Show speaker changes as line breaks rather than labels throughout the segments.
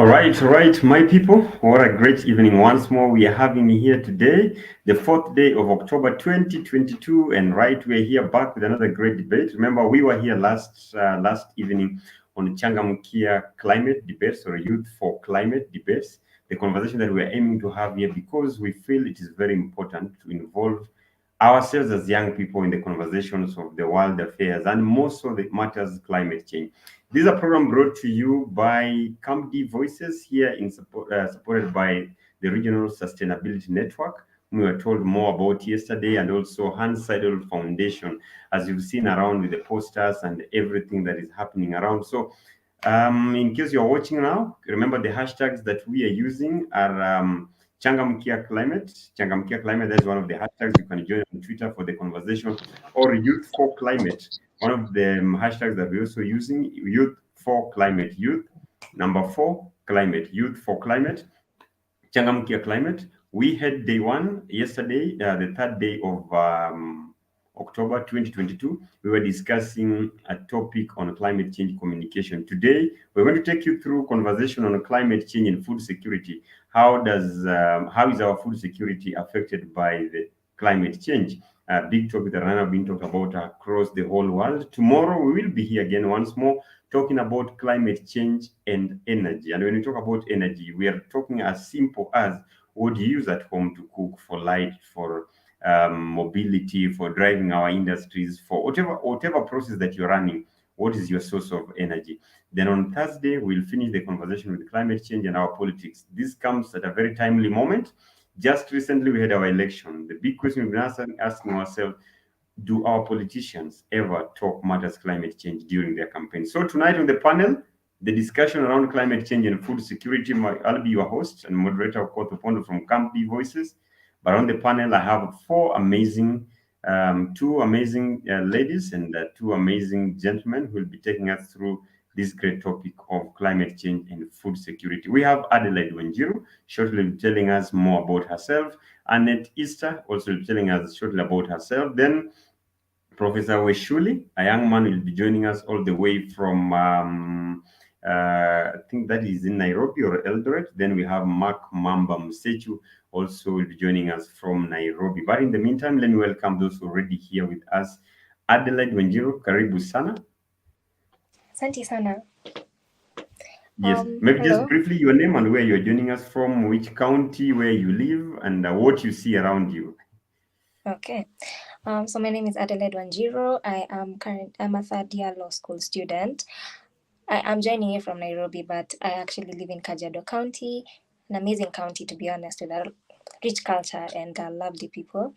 All right, my people. What a great evening once more we are having here today, the 4th day of October 2022, and right, we're here back with another great debate. Remember, we were here last evening on Changamkia Climate debates or Youth for Climate debates. The conversation that we're aiming to have here because we feel it is very important to involve ourselves as young people in the conversations of the world affairs and more so the matters climate change. This is a program brought to you by CAMD Voices here supported by the Regional Sustainability Network. We were told more about yesterday, and also Hans Seidel Foundation, as you've seen around with the posters and everything that is happening around. So in case you're watching now, remember the hashtags that we are using are Changamkia Climate. Changamkia Climate, that's one of the hashtags. You can join on Twitter for the conversation, or Youth for Climate. One of the hashtags that we're also using, Youth for Climate. Youth, number 4, Climate. Youth for Climate. Changamkia Climate. We had day 1 yesterday, the 3rd day of October 2022. We were discussing a topic on climate change communication. Today, we're going to take you through conversation on climate change and food security. How is our food security affected by the climate change? A big topic that have been talked about across the whole world. Tomorrow, we will be here again once more talking about climate change and energy. And when we talk about energy, we are talking as simple as what you use at home to cook, for light, for mobility, for driving our industries, for whatever process that you're running. What is your source of energy? Then on Thursday, we'll finish the conversation with climate change and our politics. This comes at a very timely moment. Just recently, we had our election. The big question we've been asking ourselves, do our politicians ever talk matters climate change during their campaign? So tonight on the panel, the discussion around climate change and food security, I'll be your host and moderator, Koto Pondo from CAMD Voices. But on the panel, I have two amazing ladies and 2 amazing gentlemen who will be taking us through this great topic of climate change and food security. We have Adelaide Wanjiru, shortly will be telling us more about herself. Annette Easter also will be telling us shortly about herself. Then Professor Weshuli, a young man, will be joining us all the way from, I think that is in Nairobi or Eldoret. Then we have Mark Mamba Musechu, also will be joining us from Nairobi. But in the meantime, let me welcome those already here with us. Adelaide Wanjiru, karibu sana.
Asante sana.
Yes, maybe
hello.
just briefly your name and where you're joining us from, which county, where you live, and what you see around you.
Okay. So my name is Adelaide Wanjiru. I'm a 3rd-year law school student. I'm joining you from Nairobi, but I actually live in Kajiado County, an amazing county, to be honest, with a rich culture and lovely people.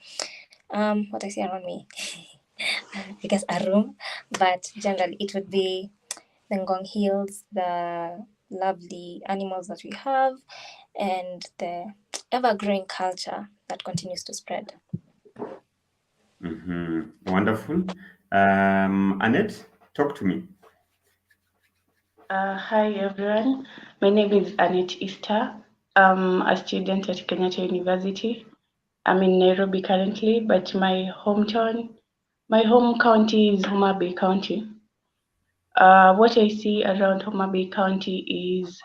What I see around me, I guess a room, but generally it would be the Ngong Hills, the lovely animals that we have, and the ever-growing culture that continues to spread.
Wonderful. Annette, talk to me.
Hi everyone, my name is Annette Easter. I'm a student at Kenyatta University. I'm in Nairobi currently, but my home county is Homa Bay County. What I see around Homa Bay County is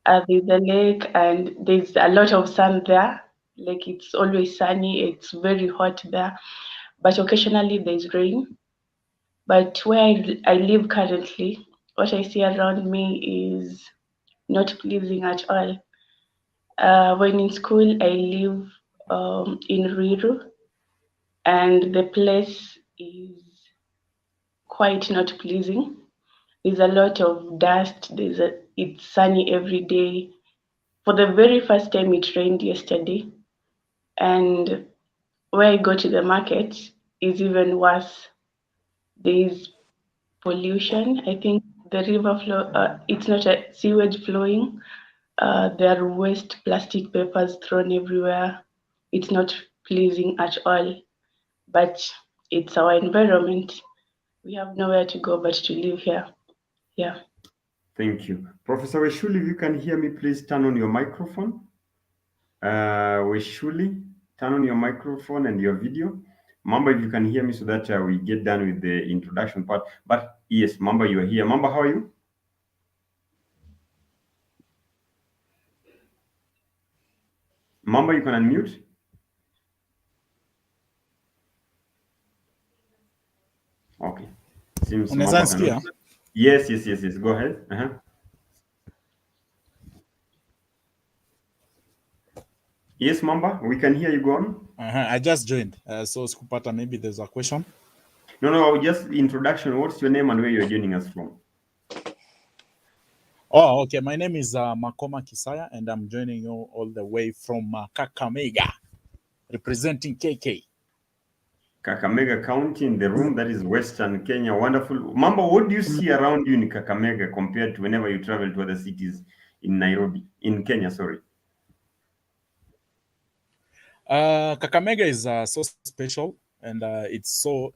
there's a lake and there's a lot of sun there. Like it's always sunny, it's very hot there, but occasionally there's rain. But where I live currently, what I see around me is not pleasing at all. When in school, I live in Ruiru, and the place is quite not pleasing. There's a lot of dust. It's sunny every day. For the very first time, it rained yesterday, and where I go to the market is even worse. There is pollution. I think the river flow. It's not a sewage flowing. There are waste plastic papers thrown everywhere. It's not pleasing at all, but it's our environment. We have nowhere to go but to live here. Yeah.
Thank you. Professor Weshuli, if you can hear me, please turn on your microphone. Weshuli, turn on your microphone and your video. Mamba, if you can hear me so that we get done with the introduction part. But yes, Mamba, you are here. Mamba, how are you? Mamba, you can unmute. Okay. Seems Mamba cannot. Yes. Go ahead. Yes, Mamba, we can hear you. Go on.
I just joined. So Skupata, maybe there's a question.
No, just introduction. What's your name and where you're joining us from?
Oh, okay. My name is Makoma Kisaya, and I'm joining you all the way from Kakamega, representing KK.
Kakamega County in the room. That is Western Kenya. Wonderful. Mamba, what do you see around you in Kakamega compared to whenever you travel to other cities in Nairobi, in Kenya, sorry?
Kakamega is so special, and it's so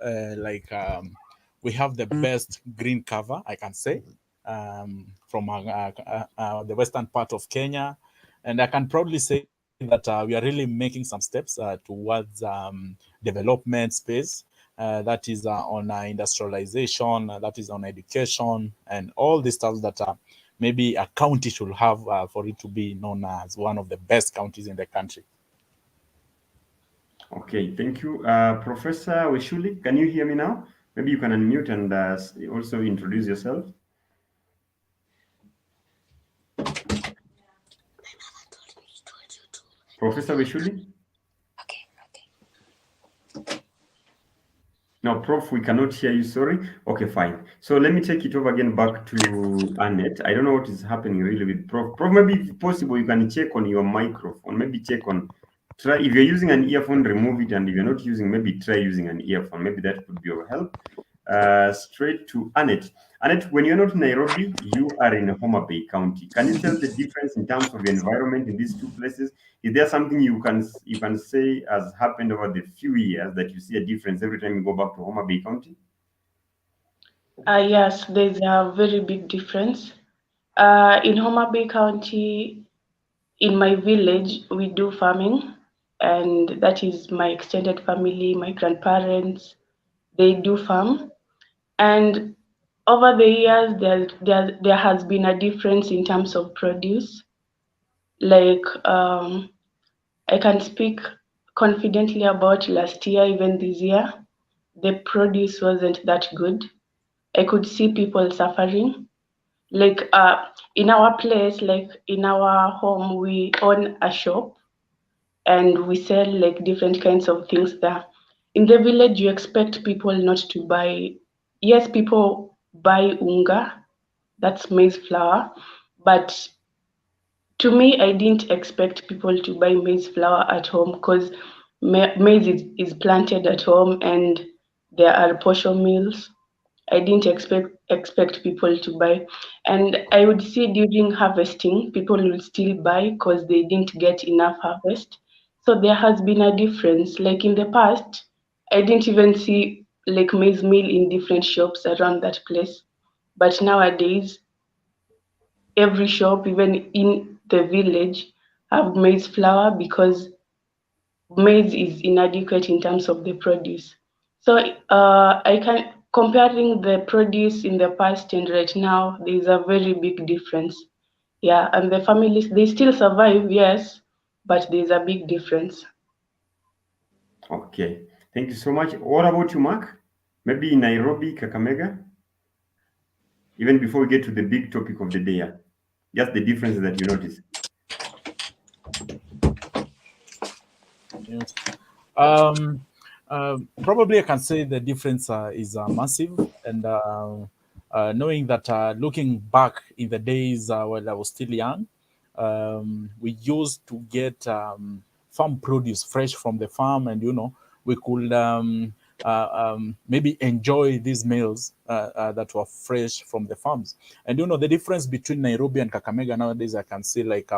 we have the best green cover, I can say, from the western part of Kenya, and I can proudly say that we are really making some steps towards development space. That is on industrialization, that is on education, and all the stuff that maybe a county should have for it to be known as one of the best counties in the country.
Okay, thank you. Professor Weshuli, can you hear me now? Maybe you can unmute and also introduce yourself. Professor Weshuli?
Okay.
No, Prof, we cannot hear you, sorry. Okay, fine. So let me take it over again back to Annette. I don't know what is happening really with Prof. Prof, maybe if possible, you can check on your microphone. Maybe check on, try, if you're using an earphone, remove it. And if you're not using, maybe try using an earphone. Maybe that could be of help. Straight to Annette. Annette, when you're not in Nairobi, you are in Homa Bay County. Can you tell the difference in terms of the environment in these two places? Is there something you can say has happened over the few years that you see a difference every time you go back to Homa Bay County?
Yes, there's a very big difference. In Homa Bay County, in my village, we do farming, and that is my extended family, my grandparents, they do farm. And over the years, there has been a difference in terms of produce. Like, I can speak confidently about last year, even this year, the produce wasn't that good. I could see people suffering. Like in our place, like in our home, we own a shop and we sell like different kinds of things there. In the village, you expect people not to buy. Yes, people buy unga, that's maize flour, but to me, I didn't expect people to buy maize flour at home because maize is planted at home and there are portion mills. I didn't expect people to buy. And I would see during harvesting, people will still buy because they didn't get enough harvest. So there has been a difference. Like in the past, I didn't even see like maize meal in different shops around that place. But nowadays, every shop, even in the village, have maize flour because maize is inadequate in terms of the produce. So I can comparing the produce in the past and right now, there is a very big difference. Yeah, and the families they still survive, yes, but there is a big difference.
Okay, thank you so much. What about you, Mark? Maybe in Nairobi, Kakamega? Even before we get to the big topic of the day, just the differences that you notice.
Yes. Probably I can say the difference is massive, and knowing that looking back in the days when I was still young, we used to get farm produce fresh from the farm, and we could maybe enjoy these meals that were fresh from the farms. And the difference between Nairobi and Kakamega nowadays, I can see like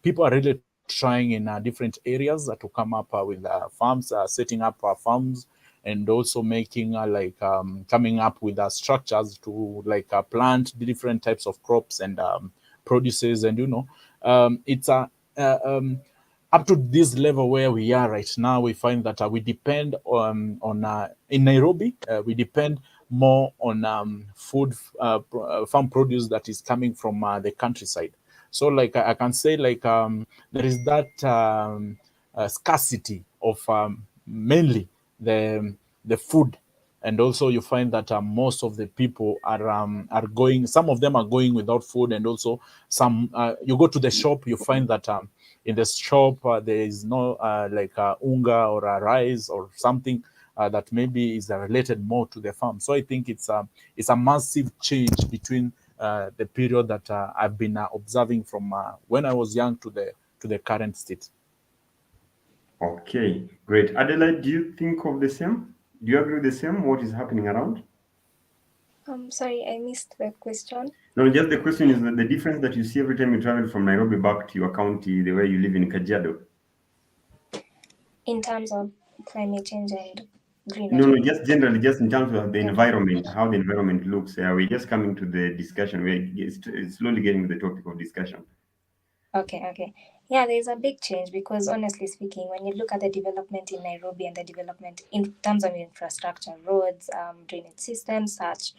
people are really trying in different areas to come up with farms, setting up farms, and also making coming up with structures to plant the different types of crops and produces. And it's up to this level where we are right now. We find that we depend on in Nairobi, we depend more on food farm produce that is coming from the countryside. So like I can say like there is that scarcity of mainly the food, and also you find that most of the people are going. Some of them are going without food, and also some. You go to the shop, you find that in the shop there is no like unga or a rice or something that maybe is related more to the farm. So I think it's a massive change between the period that I've been observing from when I was young to the current state.
Okay, great. Adelaide, do you think of the same? Do you agree with the same? What is happening around?
Sorry, I missed the question.
No, just the question is that the difference that you see every time you travel from Nairobi back to your county, the way you live in Kajiado.
In terms of climate change and
No,
greenery.
just generally, just in terms of the
Okay.
environment, how the environment looks. We're just coming to the discussion. We're slowly getting to the topic of discussion.
Okay. Yeah, there's a big change because honestly speaking, when you look at the development in Nairobi and the development in terms of infrastructure, roads, drainage systems, such,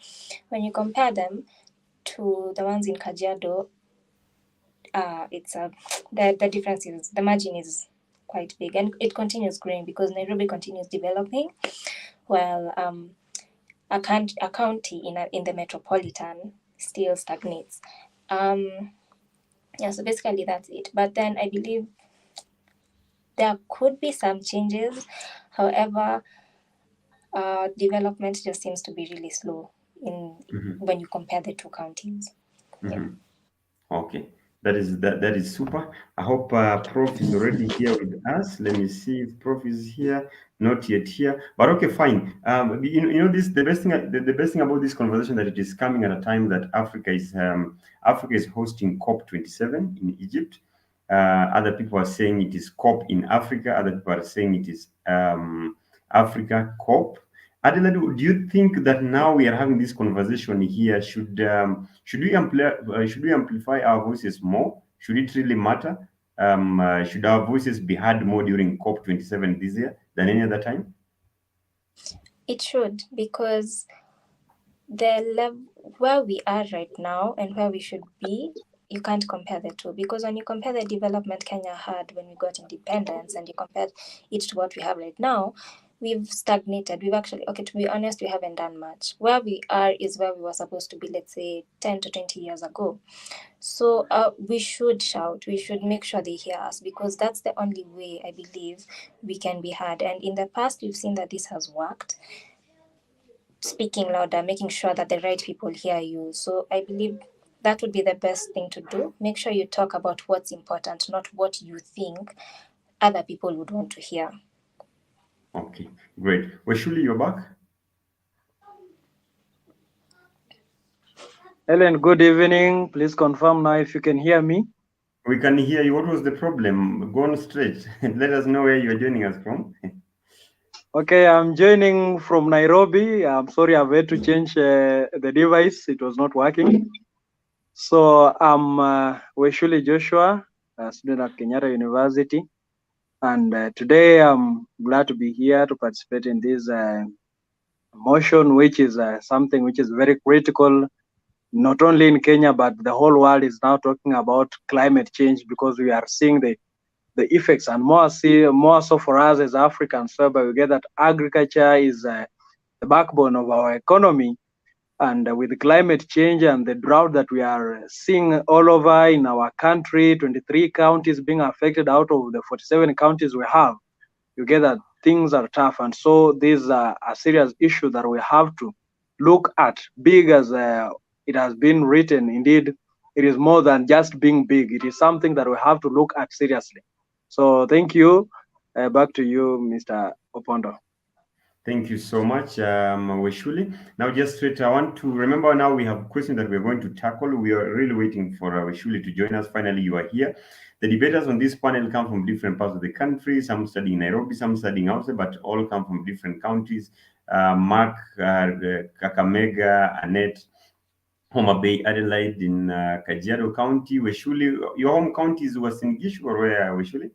when you compare them to the ones in Kajiado, it's the difference is the margin is quite big, and it continues growing because Nairobi continues developing, while a county in the metropolitan still stagnates. Yeah, so basically that's it. But then I believe there could be some changes. However, development just seems to be really slow when you compare the two counties. Yeah.
Okay, that is super. I hope Prof is already here with us. Let me see if Prof is here. Not yet here, but okay, fine. You know this the best thing the best thing about this conversation that it is coming at a time that Africa is hosting COP27 in Egypt. Other people are saying it is COP in Africa. Other people are saying it is Africa COP. Adelaide, do you think that now we are having this conversation here, should we amplify our voices more? Should it really matter? Should our voices be heard more during COP27 this year than any other time?
It should, because the level where we are right now and where we should be, you can't compare the two, because when you compare the development Kenya had when we got independence and you compare it to what we have right now, we've stagnated. We've actually, okay, to be honest, we haven't done much. Where we are is where we were supposed to be, let's say 10 to 20 years ago. So we should shout, we should make sure they hear us, because that's the only way I believe we can be heard. And in the past, we've seen that this has worked. Speaking louder, making sure that the right people hear you. So I believe that would be the best thing to do. Make sure you talk about what's important, not what you think other people would want to hear.
Okay, great. Well, surely you're back.
Helen, good evening. Please confirm now if you can hear me.
We can hear you. What was the problem? Go on straight. Let us know where you're joining us from.
Okay, I'm joining from Nairobi. I'm sorry, I've had to change the device. It was not working. So I'm Weshuli Joshua, a student at Kenyatta University. And today I'm glad to be here to participate in this motion, which is something which is very critical, not only in Kenya, but the whole world is now talking about climate change, because we are seeing the effects, and more so for us as Africans, whereby we get that agriculture is the backbone of our economy. And with the climate change and the drought that we are seeing all over in our country, 23 counties being affected out of the 47 counties we have, you get that things are tough. And so this is a serious issue that we have to look at. Big as it has been written, indeed, it is more than just being big. It is something that we have to look at seriously. So thank you. Back to you, Mr. Opondo.
Thank you so much, Weshuli. Now, just straight, I want to remember now we have questions that we're going to tackle. We are really waiting for Weshuli to join us. Finally, you are here. The debaters on this panel come from different parts of the country. Some studying Nairobi, some studying outside, but all come from different counties. Mark, Kakamega, Annette, Homa Bay, Adelaide in Kajiado County. Weshuli, your home county is Uasin Gishu or where, Weshuli?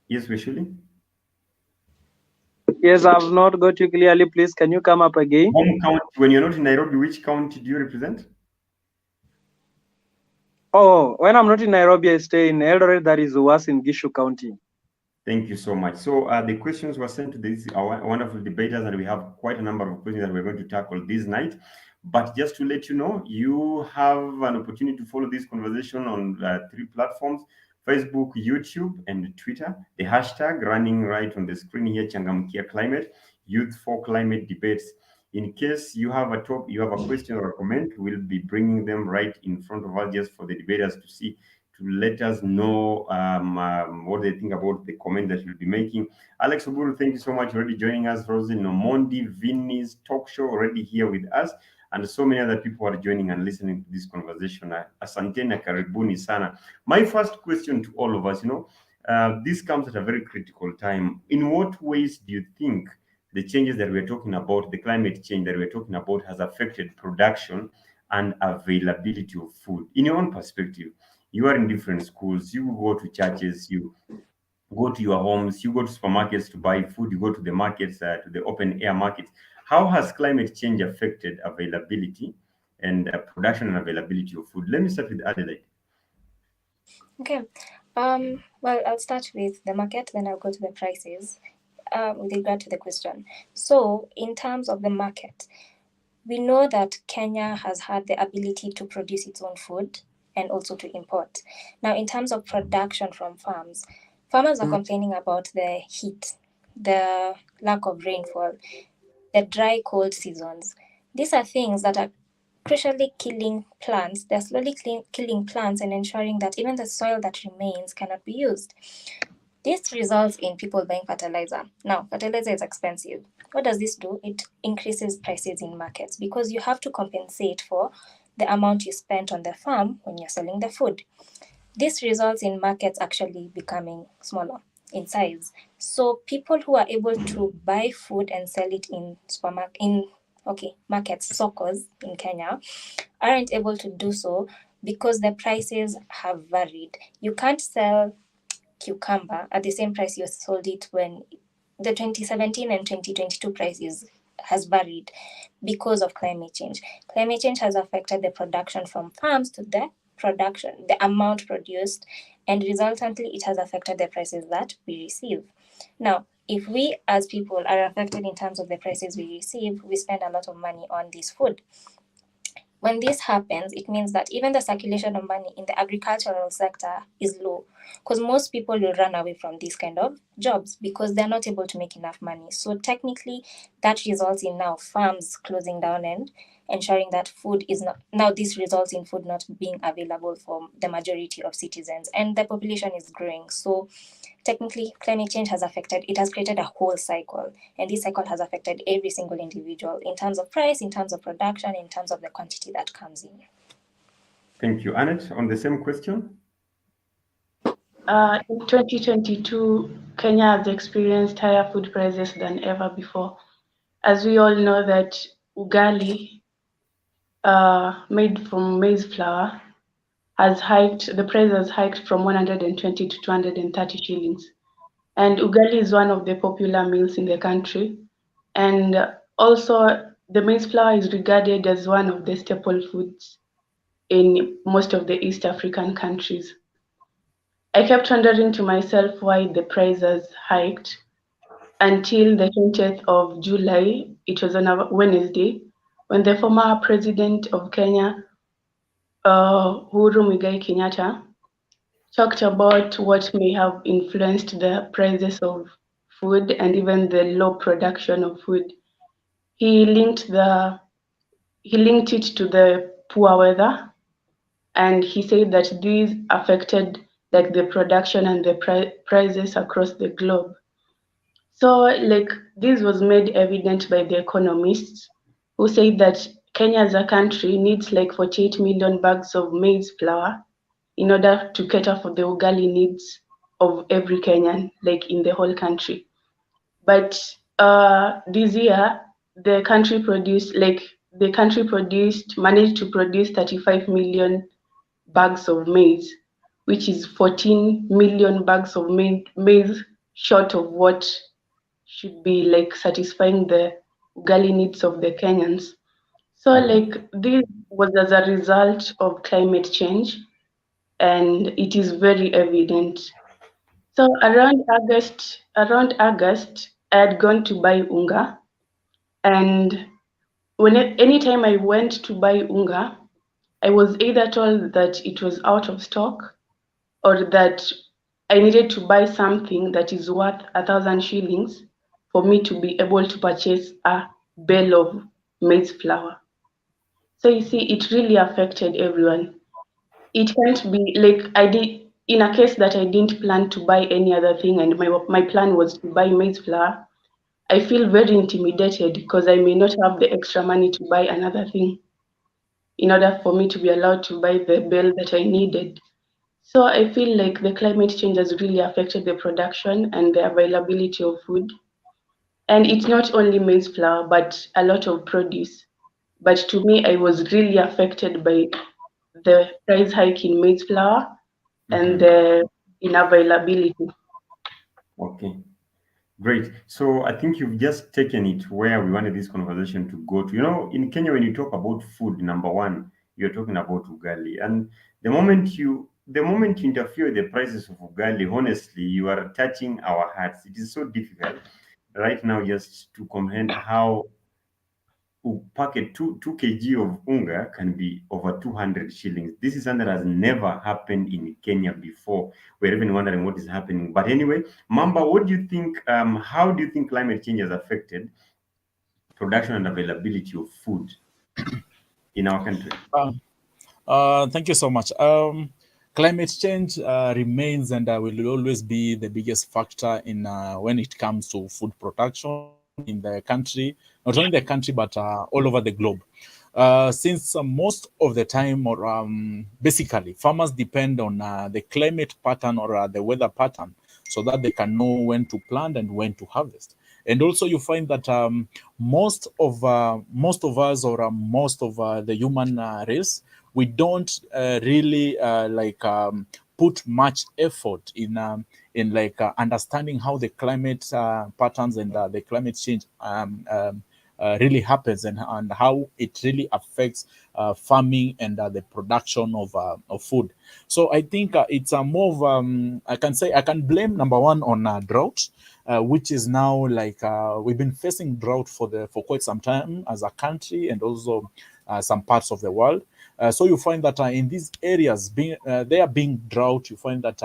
Yes, Weshuli?
Yes, I've not got you clearly. Please, can you come up again?
Home county, when you're not in Nairobi, which county do you represent?
Oh, when I'm not in Nairobi, I stay in Eldoret, that is Uwas in Gishu County.
Thank you so much. So the questions were sent to these our wonderful debaters, and we have quite a number of questions that we're going to tackle this night. But just to let you know, you have an opportunity to follow this conversation on 3 platforms: Facebook, YouTube, and Twitter. The hashtag running right on the screen here, Changamkia Climate, Youth for Climate Debates. In case you have a question or a comment, we'll be bringing them right in front of us just for the debaters to see, to let us know what they think about the comment that you'll be making. Alex Oburu, thank you so much for already joining us. Rosie Nomondi, Vinny's talk show already here with us, and so many other people are joining and listening to this conversation. Asante na karibuni sana. My first question to all of us, this comes at a very critical time. In what ways do you think the changes that we're talking about, the climate change that we're talking about, has affected production and availability of food? In your own perspective, you are in different schools, you go to churches, you go to your homes, you go to supermarkets to buy food, you go to the markets, to the open air markets. How has climate change affected availability and production and availability of food? Let me start with Adelaide.
Okay. Well, I'll start with the market, then I'll go to the prices with regard to the question. So, in terms of the market, we know that Kenya has had the ability to produce its own food and also to import. Now, in terms of production from farms, farmers are complaining about the heat, the lack of rainfall, the dry, cold seasons. These are things that are crucially killing plants. They're slowly killing plants and ensuring that even the soil that remains cannot be used. This results in people buying fertilizer. Now, fertilizer is expensive. What does this do? It increases prices in markets because you have to compensate for the amount you spent on the farm when you're selling the food. This results in markets actually becoming smaller in size. So people who are able to buy food and sell it in markets, sokos in Kenya, aren't able to do so because the prices have varied. You can't sell cucumber at the same price you sold it when the 2017 and 2022 prices has varied because of climate change. Climate change has affected the production from farms to the production, the amount produced, and resultantly it has affected the prices that we receive. Now, if we as people are affected in terms of the prices we receive, we spend a lot of money on this food. When this happens, it means that even the circulation of money in the agricultural sector is low because most people will run away from these kind of jobs because they're not able to make enough money. So technically, that results in now farms closing down and ensuring that food is not, now this results in food not being available for the majority of citizens, and the population is growing. So technically, climate change has created a whole cycle, and this cycle has affected every single individual in terms of price, in terms of production, in terms of the quantity that comes in.
Thank you. Annette, on the same question?
In 2022, Kenya has experienced higher food prices than ever before. As we all know that ugali, made from maize flour, the price has hiked from 120 to 230 shillings. And ugali is one of the popular meals in the country. And also, the maize flour is regarded as one of the staple foods in most of the East African countries. I kept wondering to myself why the price has hiked until the 20th of July. It was on a Wednesday when the former president of Kenya, Uhuru Muigai Kenyatta, talked about what may have influenced the prices of food and even the low production of food. He linked it to the poor weather, and he said that these affected like the production and the prices across the globe. So this was made evident by the economists who said that Kenya as a country needs 48 million bags of maize flour in order to cater for the ugali needs of every Kenyan, in the whole country. But this year, the country managed to produce 35 million bags of maize, which is 14 million bags of maize short of what should be like satisfying the ugali needs of the Kenyans. So like this was as a result of climate change, and it is very evident. So around August, I had gone to buy unga, and anytime I went to buy unga, I was either told that it was out of stock or that I needed to buy something that is worth 1,000 shillings for me to be able to purchase a bale of maize flour. So you see, it really affected everyone. It can't be like I did in a case that I didn't plan to buy any other thing and my plan was to buy maize flour. I feel very intimidated because I may not have the extra money to buy another thing in order for me to be allowed to buy the bale that I needed. So I feel like the climate change has really affected the production and the availability of food. And it's not only maize flour, but a lot of produce. But to me, I was really affected by the price hike in maize flour and the unavailability.
Okay. Great. So I think you've just taken it where we wanted this conversation to go to. You know, in Kenya, when you talk about food, number one, you're talking about ugali. And the moment you interfere with the prices of ugali, honestly, you are touching our hearts. It is so difficult right now just to comprehend how packet 2 kg of unga can be over 200 shillings. This is something that has never happened in Kenya before. We're even wondering what is happening. But anyway, Mamba, what do you think? How do you think climate change has affected production and availability of food in our country?
Thank you so much. Climate change remains and will always be the biggest factor in when it comes to food production in the country, not only the country but all over the globe. Since most of the time, or basically, farmers depend on the climate pattern or the weather pattern, so that they can know when to plant and when to harvest. And also, you find that most of us, or most of the human race, we don't really put much effort in understanding how the climate patterns and the climate change really happens, and how it really affects farming and the production of food. So I think it's a more of I can say I can blame number one on drought, which is now we've been facing drought for quite some time as a country, and also some parts of the world. So you find that in these areas, being drought, you find that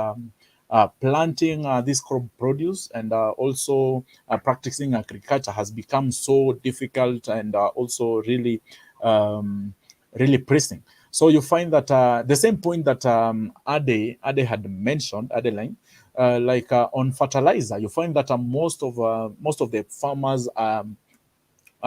planting this crop produce and also practicing agriculture has become so difficult, and also really really pressing. So you find that the same point that Ade had mentioned, Adeline, on fertilizer, you find that most of the farmers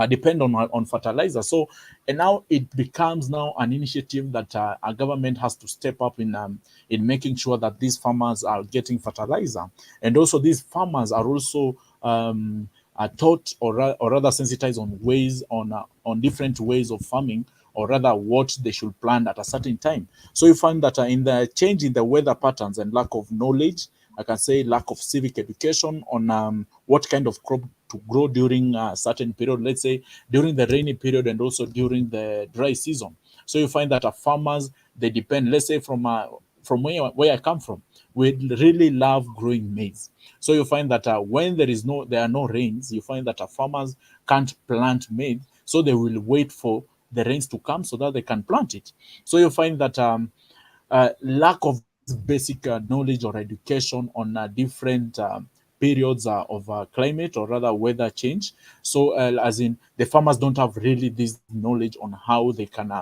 depend on fertilizer. So, and now it becomes now an initiative that our government has to step up in making sure that these farmers are getting fertilizer, and also these farmers are also are taught, or rather sensitized on different ways of farming, or rather what they should plant at a certain time. So you find that in the change in the weather patterns and lack of knowledge, I can say lack of civic education on what kind of crop to grow during a certain period, let's say during the rainy period and also during the dry season. So you find that farmers, they depend, let's say from where I come from, we really love growing maize. So you find that when there are no rains, you find that farmers can't plant maize, so they will wait for the rains to come so that they can plant it. So you find that lack of this basic knowledge or education on different periods of climate, or rather weather change. So as in, the farmers don't have really this knowledge on how they can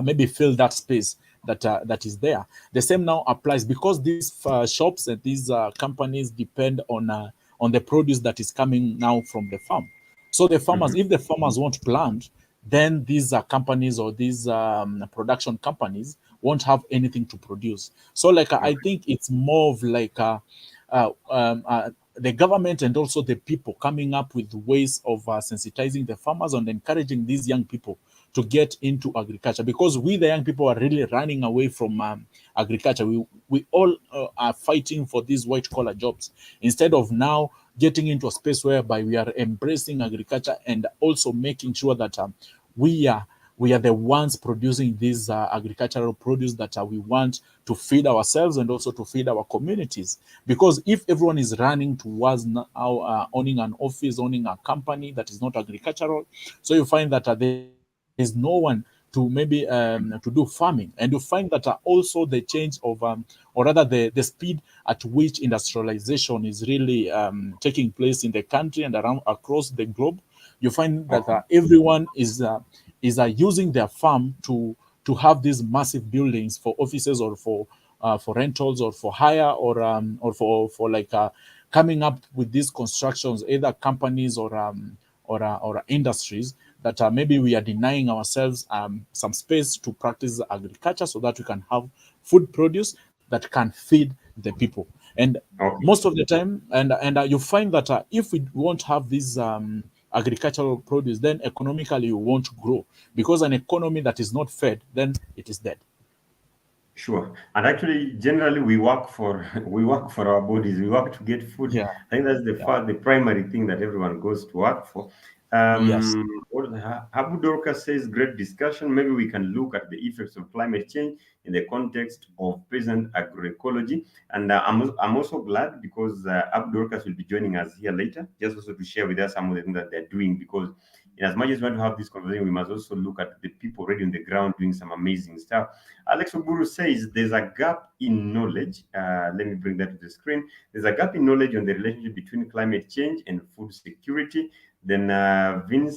maybe fill that space that is there. The same now applies because these shops and these companies depend on the produce that is coming now from the farm. So the farmers, if the farmers won't plant, then these companies, or these production companies, won't have anything to produce. So I think it's more of the government and also the people coming up with ways of sensitizing the farmers and encouraging these young people to get into agriculture, because we, the young people, are really running away from agriculture. We all are fighting for these white collar jobs, instead of now getting into a space whereby we are embracing agriculture and also making sure that we are the ones producing these agricultural produce that we want to feed ourselves and also to feed our communities. Because if everyone is running towards now owning an office, owning a company that is not agricultural, so you find that there is no one to maybe to do farming, and you find that also the change of or rather the speed at which industrialization is really taking place in the country and around across the globe. You find that everyone is using their farm to have these massive buildings for offices or for rentals or for hire or for like coming up with these constructions, either companies or industries that maybe we are denying ourselves some space to practice agriculture so that we can have food produce that can feed the people. And most of the time, and you find that if we won't have these agricultural produce, then economically you won't grow, because an economy that is not fed, then it is dead.
Sure. And actually, generally, we work for our bodies. We work to get food.
Yeah.
I think that's the primary thing that everyone goes to work for.
Yes.
Abu Dorcas says, great discussion. Maybe we can look at the effects of climate change in the context of present agroecology. And I'm also glad because Abu Dorcas will be joining us here later, just also to share with us some of the things that they're doing. Because as much as we want to have this conversation, we must also look at the people already on the ground doing some amazing stuff. Alex Oburu says there's a gap in knowledge. Let me bring that to the screen. There's a gap in knowledge on the relationship between climate change and food security. Then Vinny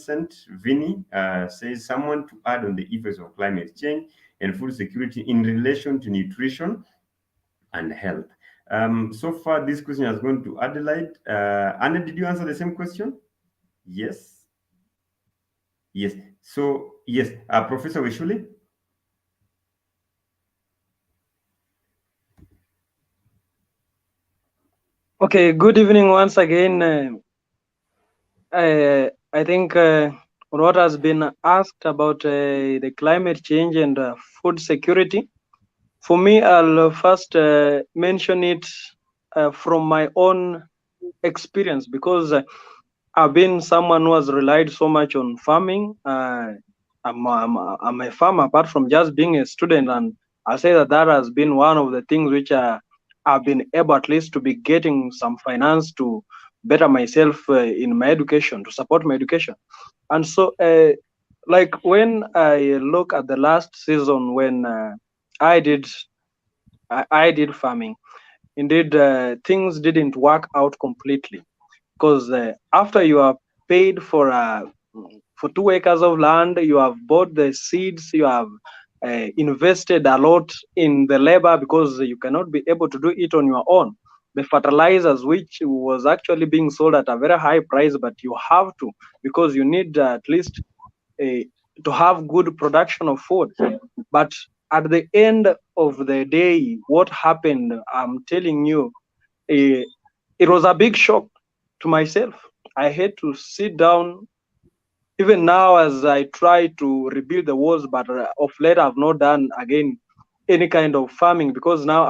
says someone to add on the effects of climate change and food security in relation to nutrition and health. So far, this question has gone to Adelaide. Anna, did you answer the same question? Yes. Yes. So, yes, Professor Wishuli?
Okay, good evening once again. I think what has been asked about the climate change and food security. For me, I'll first mention it from my own experience, because I've been someone who has relied so much on farming. I'm a farmer apart from just being a student, and I say that has been one of the things which I've been able at least to be getting some finance to better myself in my education, to support my education. And so like when I look at the last season when I did farming, indeed things didn't work out completely, because after you are paid for 2 acres of land, you have bought the seeds, you have invested a lot in the labor, because you cannot be able to do it on your own. The fertilizers, which was actually being sold at a very high price, but you have to, because you need at least to have good production of food. But at the end of the day, what happened, I'm telling you, it was a big shock to myself. I had to sit down, even now as I try to rebuild the walls, but of late I've not done again any kind of farming, because now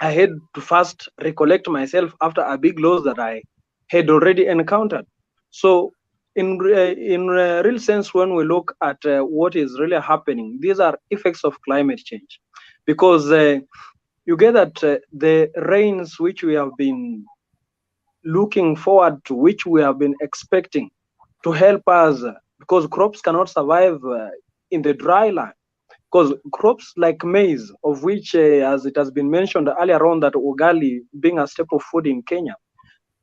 I had to first recollect myself after a big loss that I had already encountered. So in real sense, when we look at what is really happening, these are effects of climate change, because you get that the rains which we have been looking forward to, which we have been expecting to help us, because crops cannot survive in the dry land. Because crops like maize, of which, as it has been mentioned earlier on, that ugali being a staple food in Kenya,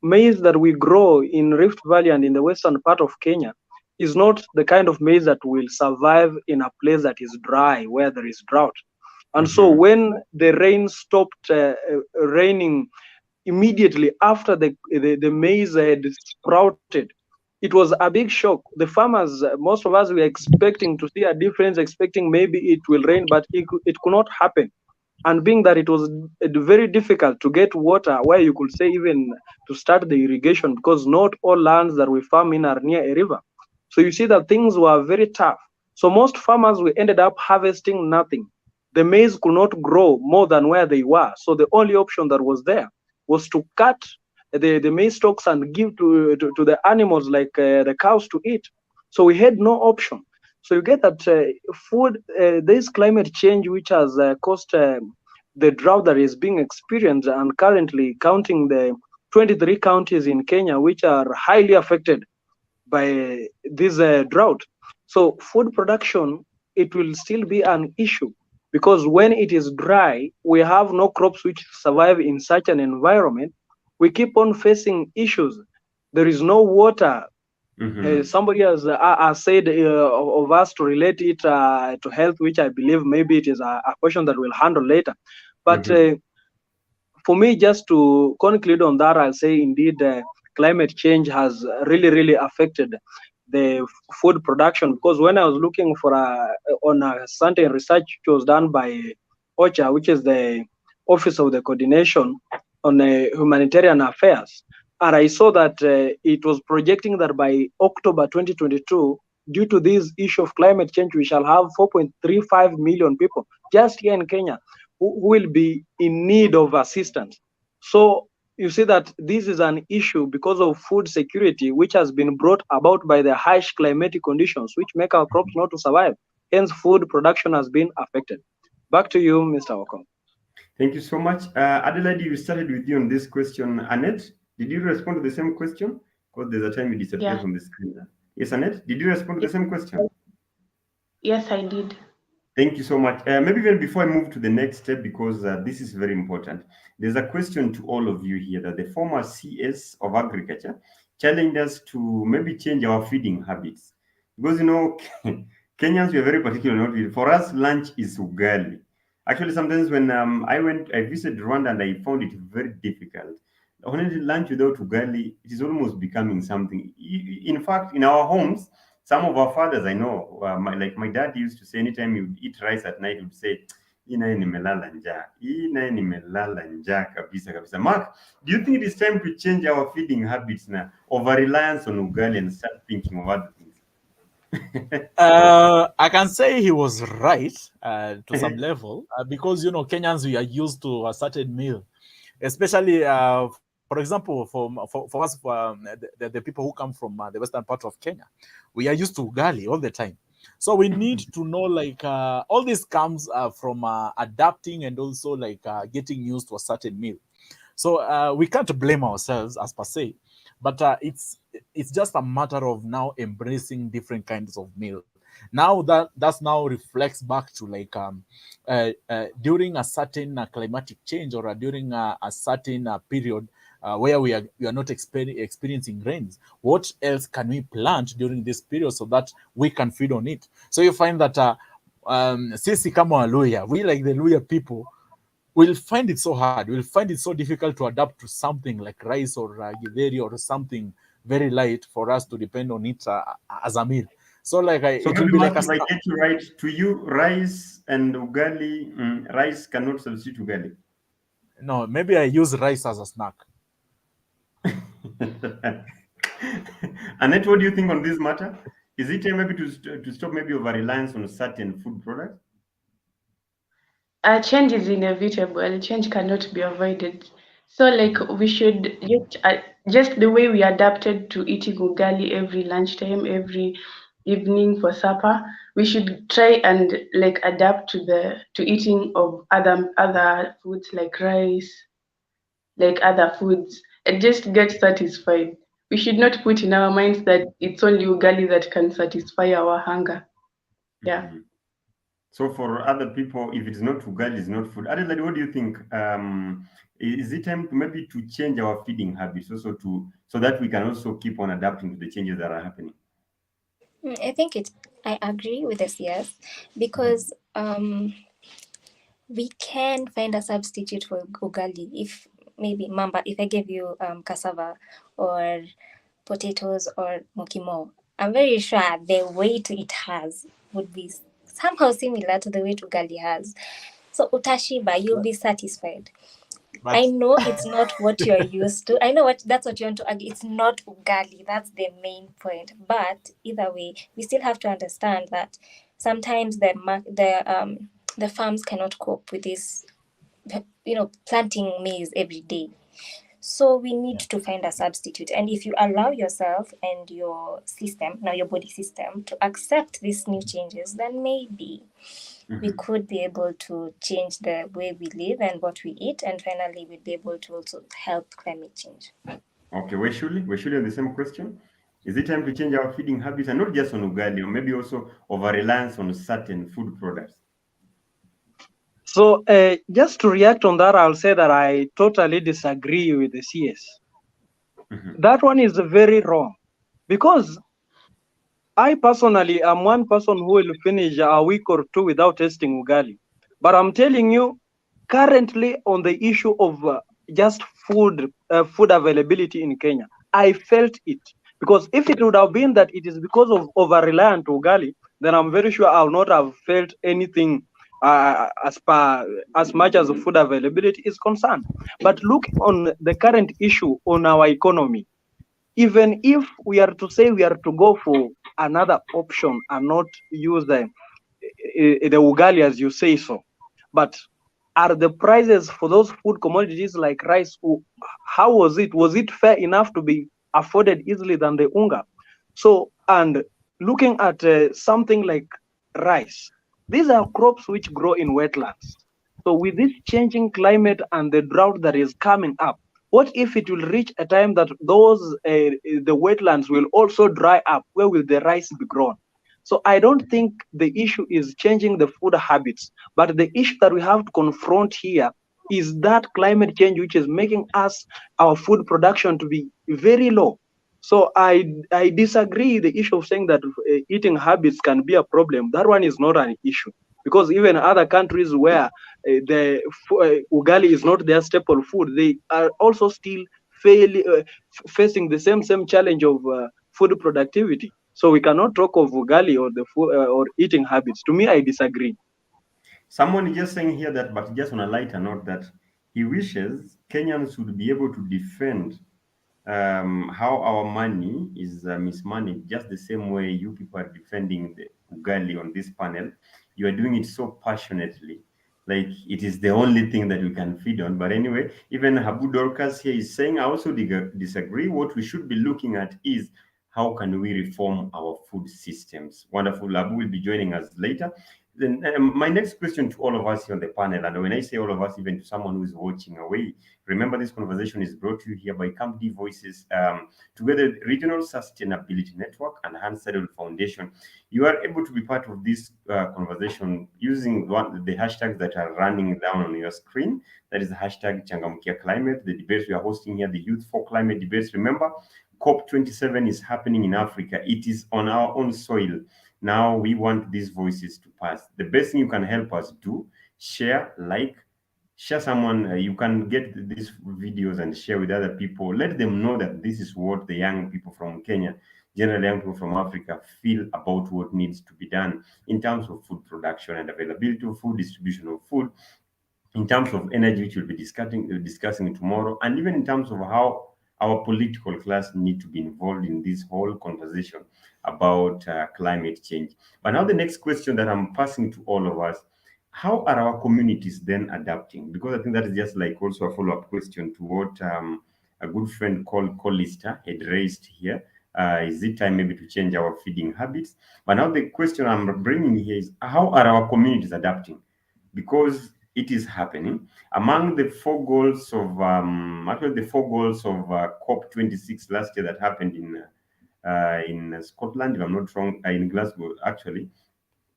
maize that we grow in Rift Valley and in the western part of Kenya is not the kind of maize that will survive in a place that is dry, where there is drought. And so when the rain stopped raining immediately after the maize had sprouted, it was a big shock. The farmers, most of us, were expecting to see a difference, expecting maybe it will rain, but it could not happen. And being that it was very difficult to get water where you could say even to start the irrigation, because not all lands that we farm in are near a river. So you see that things were very tough. So most farmers, we ended up harvesting nothing. The maize could not grow more than where they were. So the only option that was there was to cut the maize stalks and give to the animals like the cows to eat. So we had no option. So you get that food, this climate change which has caused the drought that is being experienced, and currently counting the 23 counties in Kenya which are highly affected by this drought. So food production, it will still be an issue, because when it is dry, we have no crops which survive in such an environment. We keep on facing issues. There is no water. Somebody has said of us to relate it to health, which I believe maybe it is a question that we'll handle later. But for me, just to conclude on that, I'll say indeed climate change has really affected the food production, because when I was looking for on a certain research which was done by OCHA, which is the Office of the Coordination on Humanitarian Affairs, and I saw that it was projecting that by October 2022, due to this issue of climate change, we shall have 4.35 million people just here in Kenya who will be in need of assistance. So you see that this is an issue because of food security, which has been brought about by the harsh climatic conditions, which make our crops not to survive. Hence, food production has been affected. Back to you, Mr. Okon.
Thank you so much. Adelaide, we started with you on this question. Annette, did you respond to the same question? Because there's a time you disappear from the screen. Yes, Annette, did you respond to the same question?
Yes, I did.
Thank you so much. Maybe even before I move to the next step, because this is very important, there's a question to all of you here that the former CS of Agriculture challenged us to maybe change our feeding habits. Because, you know, Kenyans, we are very particular. Not for us, lunch is ugali. Actually, sometimes when I visited Rwanda and I found it very difficult. Honestly, lunch without ugali, it is almost becoming something. In fact, in our homes, some of our fathers I know, like my dad used to say, anytime you eat rice at night, he would say, hii naye nimelala njaa, hii naye nimelala njaa kabisa kabisa. Mark, do you think it is time to change our feeding habits now, over reliance on ugali, and start thinking of other things?
I can say he was right to some level, because, you know, Kenyans, we are used to a certain meal, especially, for example, for us, the people who come from the western part of Kenya, we are used to ugali all the time. So we need to know, like, all this comes from adapting and also like getting used to a certain meal. So we can't blame ourselves as per se, but it's just a matter of now embracing different kinds of meal. Now that's now reflects back to like during a certain climatic change, or during a certain period where we are not experiencing rains. What else can we plant during this period so that we can feed on it? So you find that sisi kama Waluya, we like the Luya people, we'll find it so hard. We'll find it so difficult to adapt to something like rice or githeri or something very light for us to depend on it as a meal. So like
it will be like if I get you right, to you, rice and ugali, rice cannot substitute ugali.
No, maybe I use rice as a snack.
Annette, what do you think on this matter? Is it time maybe to stop maybe over reliance on certain food products?
Change is inevitable. Change cannot be avoided. So, like, we should just the way we adapted to eating ugali every lunchtime, every evening for supper, we should try and like adapt to eating of other foods like rice, like other foods, and just get satisfied. We should not put in our minds that it's only ugali that can satisfy our hunger. Yeah.
So for other people, if it's not ugali, it's not food. Adelaide, what do you think? Is it time maybe to change our feeding habits also so that we can also keep on adapting to the changes that are happening?
I agree with this, yes, because we can find a substitute for ugali. If maybe mamba, if I gave you cassava or potatoes or mokimo, I'm very sure the weight it has would be somehow similar to the weight ugali has. So utashiba, you'll be satisfied. But I know it's not what you're used to. I know that's what you want to argue. It's not ugali. That's the main point. But either way, we still have to understand that sometimes the farms cannot cope with this, planting maize every day. So we need to find a substitute. And if you allow yourself and your system, now your body system, to accept these new changes, then maybe we could be able to change the way we live and what we eat, and finally we'd be able to also help climate change.
Okay, we should have the same question. Is it time to change our feeding habits, and not just on ugali, or maybe also over reliance on certain food products?
So just to react on that, I'll say that I totally disagree with the CS. That one is very wrong, because I personally am one person who will finish a week or two without tasting ugali. But I'm telling you, currently on the issue of just food availability in Kenya, I felt it. Because if it would have been that it is because of over-reliant ugali, then I'm very sure I would not have felt anything as much as food availability is concerned. But look on the current issue on our economy, even if we are to say we are to go for another option and not use the ugali as you say so, but are the prices for those food commodities like rice, how was it? Was it fair enough to be afforded easily than the unga? So, and looking at something like rice, these are crops which grow in wetlands. So with this changing climate and the drought that is coming up, what if it will reach a time that those the wetlands will also dry up? Where will the rice be grown? So I don't think the issue is changing the food habits, but the issue that we have to confront here is that climate change, which is making our food production to be very low. So I disagree the issue of saying that eating habits can be a problem. That one is not an issue, because even other countries where ugali is not their staple food, they are also still facing the same challenge of food productivity. So we cannot talk of ugali or the food or eating habits. To me, I disagree.
Someone is just saying here that, but just on a lighter note, that he wishes Kenyans would be able to defend how our money is mismanaged, just the same way you people are defending the ugali on this panel. You are doing it so passionately, like it is the only thing that we can feed on. But anyway, even Habu Dorcas here is saying, I also disagree. What we should be looking at is how can we reform our food systems. Wonderful. Abu will be joining us later. Then my next question to all of us here on the panel, and when I say all of us, even to someone who is watching away, remember this conversation is brought to you here by Camp Voices, together Regional Sustainability Network and Hansard Foundation. You are able to be part of this conversation using the hashtags that are running down on your screen. That is the hashtag Changamkia Climate. The debates we are hosting here, the Youth for Climate debates. Remember, COP27 is happening in Africa. It is on our own soil. Now we want these voices to pass. The best thing you can help us do, share, share someone. You can get these videos and share with other people. Let them know that this is what the young people from Kenya, generally young people from Africa, feel about what needs to be done in terms of food production and availability of food, distribution of food, in terms of energy, which we'll be discussing tomorrow, and even in terms of how our political class need to be involved in this whole conversation about climate change. But now the next question that I'm passing to all of us, how are our communities then adapting? Because I think that is just like also a follow-up question to what a good friend called Collister had raised here. Is it time maybe to change our feeding habits? But now the question I'm bringing here is, how are our communities adapting? Because it is happening. Among the four goals of COP26 last year that happened in Scotland, if I'm not wrong, in Glasgow actually.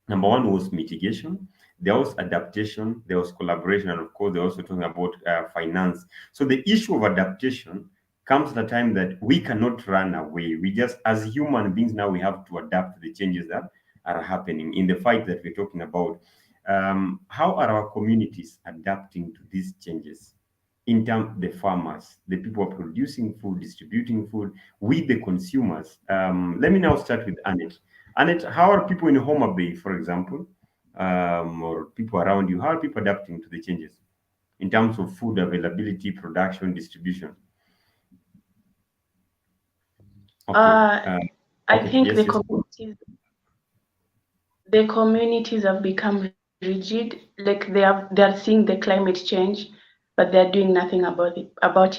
Number one was mitigation, there was adaptation, there was collaboration, and of course they're also talking about finance. So the issue of adaptation comes at a time that we cannot run away. We just, as human beings now, we have to adapt to the changes that are happening in the fight that we're talking about. How are our communities adapting to these changes? In terms of the farmers, the people who are producing food, distributing food, we the consumers. Let me now start with Annette. Annette, how are people in Homa Bay, for example, or people around you, how are people adapting to the changes in terms of food availability, production, distribution? Okay.
I think
yes,
the communities have become rigid. Like they are seeing the climate change, but they're doing nothing about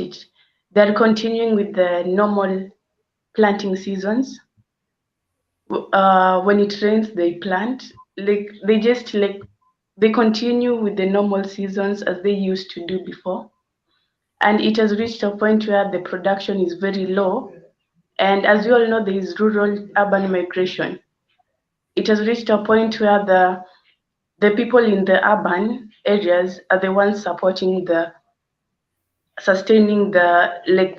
it. they're continuing with the normal planting seasons. When it rains, they plant. Like they continue with the normal seasons as they used to do before. And it has reached a point where the production is very low. And as we all know, there is rural-urban migration. It has reached a point where the people in the urban areas are the ones sustaining the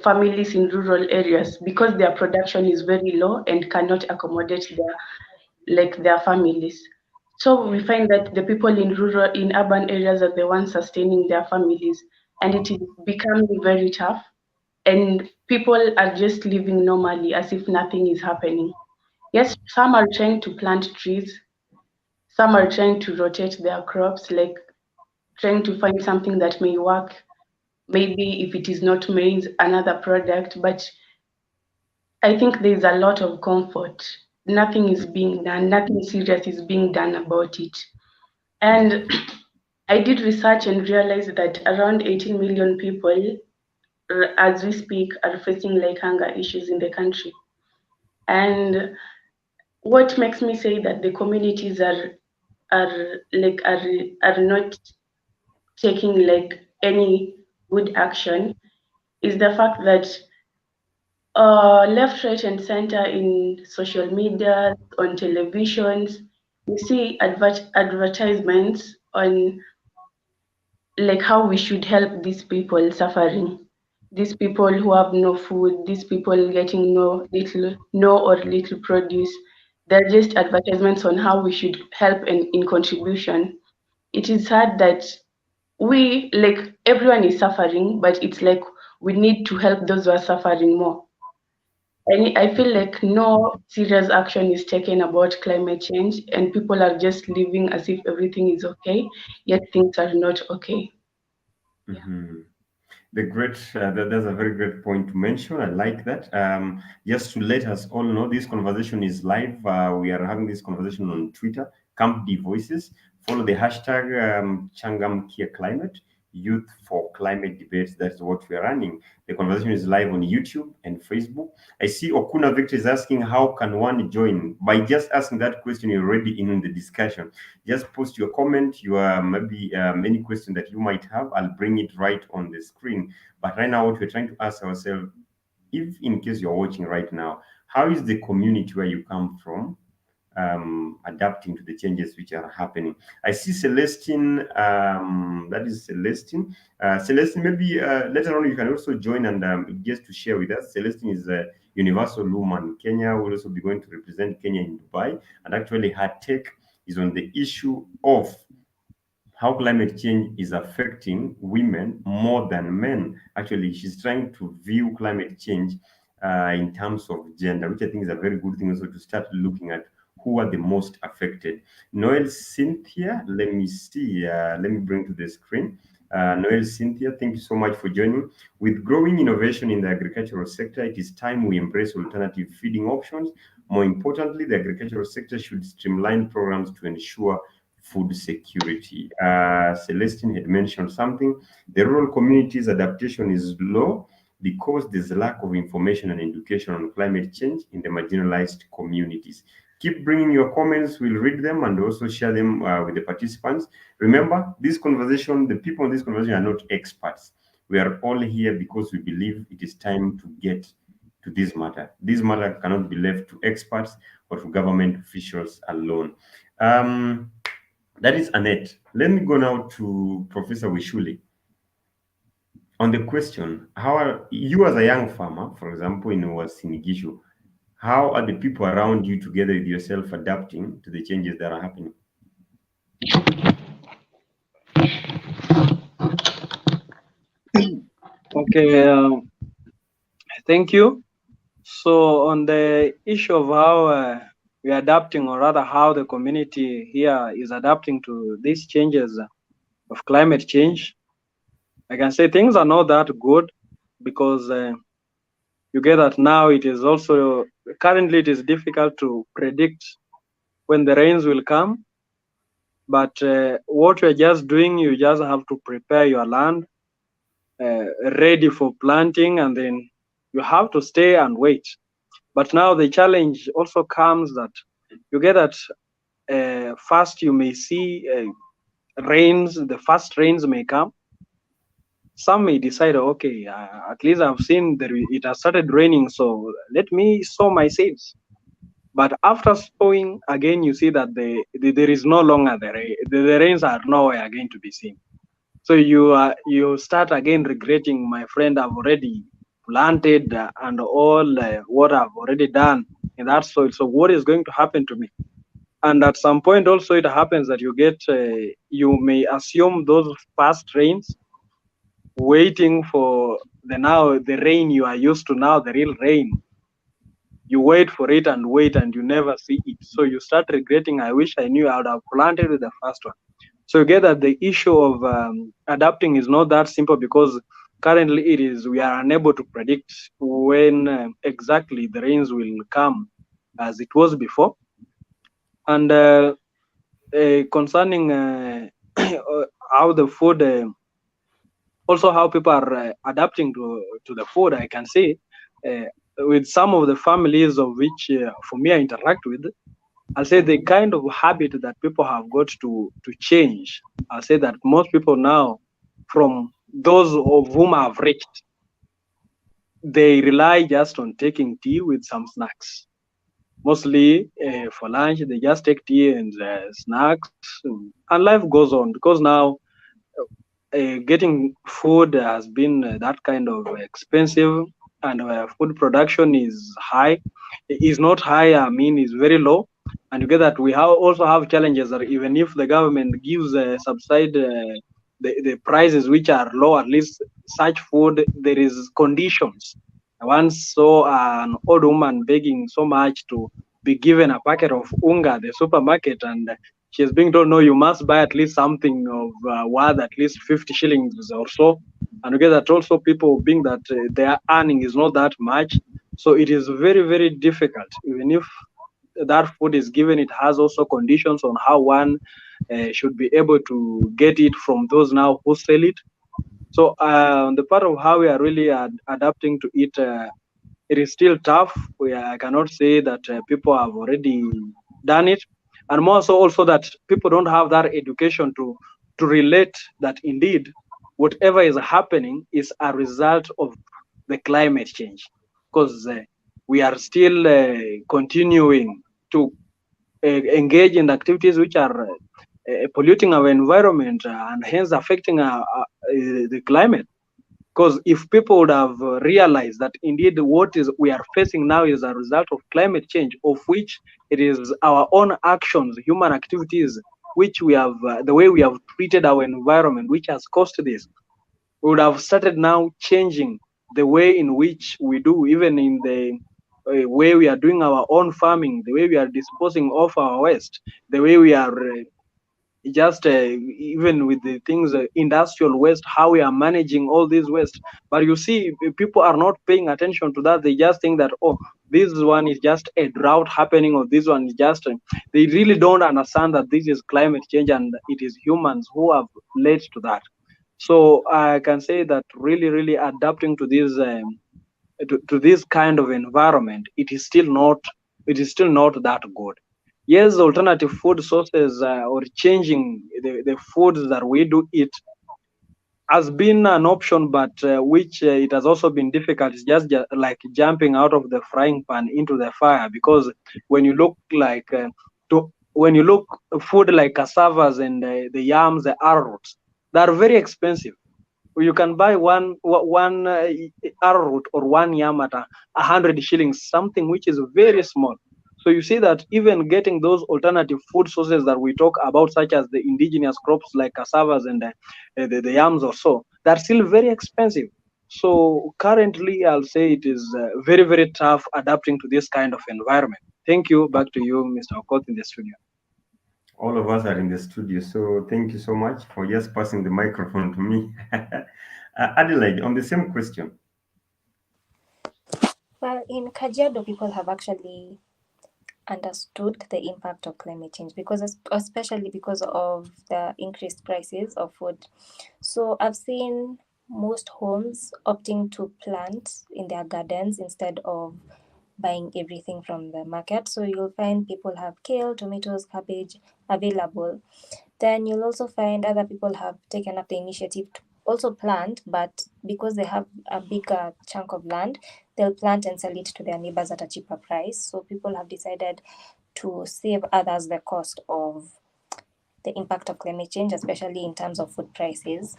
families in rural areas because their production is very low and cannot accommodate their families. So we find that the people in urban areas are the ones sustaining their families, and it is becoming very tough. And people are just living normally as if nothing is happening. Yes, some are trying to plant trees, some are trying to rotate their crops, like trying to find something that may work. Maybe if it is not maize, another product, but I think there's a lot of comfort. Nothing is being done, nothing serious is being done about it. And I did research and realized that around 18 million people, as we speak, are facing hunger issues in the country. And what makes me say that the communities are not taking any good action is the fact that left, right, and center in social media, on televisions, you see advertisements on how we should help these people suffering, these people who have no food, these people getting no or little produce. They're just advertisements on how we should help in contribution. It is sad that everyone is suffering, but it's like we need to help those who are suffering more. I feel like no serious action is taken about climate change, and people are just living as if everything is okay, yet things are not okay.
Mhm. That's a very great point to mention. I like that. Just to let us all know, this conversation is live. We are having this conversation on Twitter, Camp D Voices. Follow the hashtag Changamkia Climate, Youth for Climate Debates. That's what we're running. The conversation is live on YouTube and Facebook. I see Okuna Victor is asking, how can one join? By just asking that question, you're already in the discussion. Just post your comment, your maybe any question that you might have. I'll bring it right on the screen. But right now, what we're trying to ask ourselves, if in case you're watching right now, how is the community where you come from adapting to the changes which are happening? I see Celestine, that is Celestine. Celestine, maybe later on you can also join and just to share with us. Celestine is a universal woman in Kenya. Will also be going to represent Kenya in Dubai, and actually her take is on the issue of how climate change is affecting women more than men. Actually, she's trying to view climate change in terms of gender, which I think is a very good thing also to start looking at who are the most affected. Noel Cynthia, let me see, let me bring to the screen. Noel Cynthia, thank you so much for joining. With growing innovation in the agricultural sector, it is time we embrace alternative feeding options. More importantly, the agricultural sector should streamline programs to ensure food security. Celestine had mentioned something. The rural communities' adaptation is low because there's a lack of information and education on climate change in the marginalized communities. Keep bringing your comments. We'll read them and also share them with the participants. Remember, this conversation, the people in this conversation are not experts. We are all here because we believe it is time to get to this matter. This matter cannot be left to experts or to government officials alone. That is Annette. Let me go now to Professor Wishuli. On the question, how are you as a young farmer, for example, in Wasinigishu, how are the people around you together with yourself adapting to the changes that are happening?
Okay, thank you. So on the issue of how we are adapting, or rather how the community here is adapting to these changes of climate change, I can say things are not that good because you get that now it is also, currently it is difficult to predict when the rains will come. But what we're just doing, you just have to prepare your land ready for planting, and then you have to stay and wait. But now the challenge also comes that you get that first you may see rains, the first rains may come. Some may decide, okay, at least I've seen that it has started raining, so let me sow my seeds. But after sowing, again, you see that there is no longer the rains are nowhere again to be seen. So you start again regretting, my friend, I've already planted and all what I've already done in that soil. So what is going to happen to me? And at some point also it happens that you may assume those past rains, waiting for the rain you are used to now, the real rain. You wait for it and wait and you never see it. So you start regretting, I wish I knew I would have planted with the first one. So you get that the issue of adapting is not that simple, because currently we are unable to predict when exactly the rains will come as it was before. And concerning how the food, also how people are adapting to the food, I can say with some of the families of which for me I interact with, I'll say the kind of habit that people have got to change. I'll say that most people now, from those of whom I've reached, they rely just on taking tea with some snacks. Mostly for lunch, they just take tea and snacks, and life goes on, because now getting food has been that kind of expensive, and food production is high. Is not high, I mean, is very low. And you get that we also have challenges that even if the government gives subside the prices which are low, at least such food, there is conditions. I once saw an old woman begging so much to be given a packet of unga at the supermarket, and she's being told, no, you must buy at least something of worth at least 50 shillings or so. And you get that also people being that their earning is not that much. So it is very, very difficult. Even if that food is given, it has also conditions on how one should be able to get it from those now who sell it. So the part of how we are really adapting to it, it is still tough. I cannot say that people have already done it, and more so also that people don't have that education to relate that indeed whatever is happening is a result of the climate change, because we are still continuing to engage in activities which are polluting our environment and hence affecting the climate. Because if people would have realized that indeed what is we are facing now is a result of climate change, of which it is our own actions, human activities, which we have, the way we have treated our environment, which has caused this, we would have started now changing the way in which we do, even in the way we are doing our own farming, the way we are disposing of our waste, the way we are just even with the things industrial waste, how we are managing all these waste. But you see, people are not paying attention to that. They just think that, oh, this one is just a drought happening, or this one is just they really don't understand that this is climate change and it is humans who have led to that. So I can say that really adapting to this to this kind of environment, it is still not that good. Yes, alternative food sources or changing the foods that we do eat has been an option, but which it has also been difficult. It's just like jumping out of the frying pan into the fire, because when you look like when you look food like cassavas and the yams, the arrowroots, they are very expensive. You can buy one arrowroot or one yam at 100 shillings, something which is very small. So you see that even getting those alternative food sources that we talk about, such as the indigenous crops like cassavas and the yams or so, they're still very expensive. So currently, I'll say it is very tough adapting to this kind of environment. Thank you. Back to you, Mr. Okot, in the studio.
All of us are in the studio, so thank you so much for just passing the microphone to me. Adelaide, on the same question.
Well, in Kajiado, people have actually understood the impact of climate change, because especially because of the increased prices of food. So I've seen most homes opting to plant in their gardens instead of buying everything from the market. So you'll find people have kale, tomatoes, cabbage available. Then you'll also find other people have taken up the initiative to also plant, but because they have a bigger chunk of land, they'll plant and sell it to their neighbors at a cheaper price. So people have decided to save others the cost of the impact of climate change, especially in terms of food prices.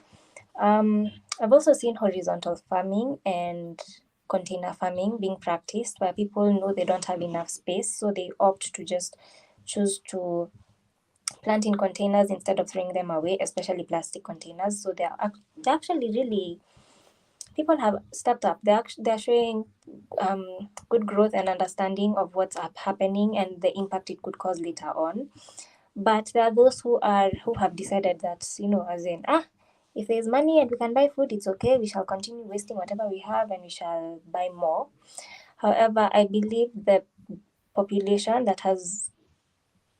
I've also seen horizontal farming and container farming being practiced where people know they don't have enough space, so they opt to just choose to plant in containers instead of throwing them away, especially plastic containers. So they're actually really, people have stepped up. They're showing good growth and understanding of what's happening and the impact it could cause later on. But there are those who have decided that, as in, if there's money and we can buy food, it's okay. We shall continue wasting whatever we have and we shall buy more. However, I believe the population that has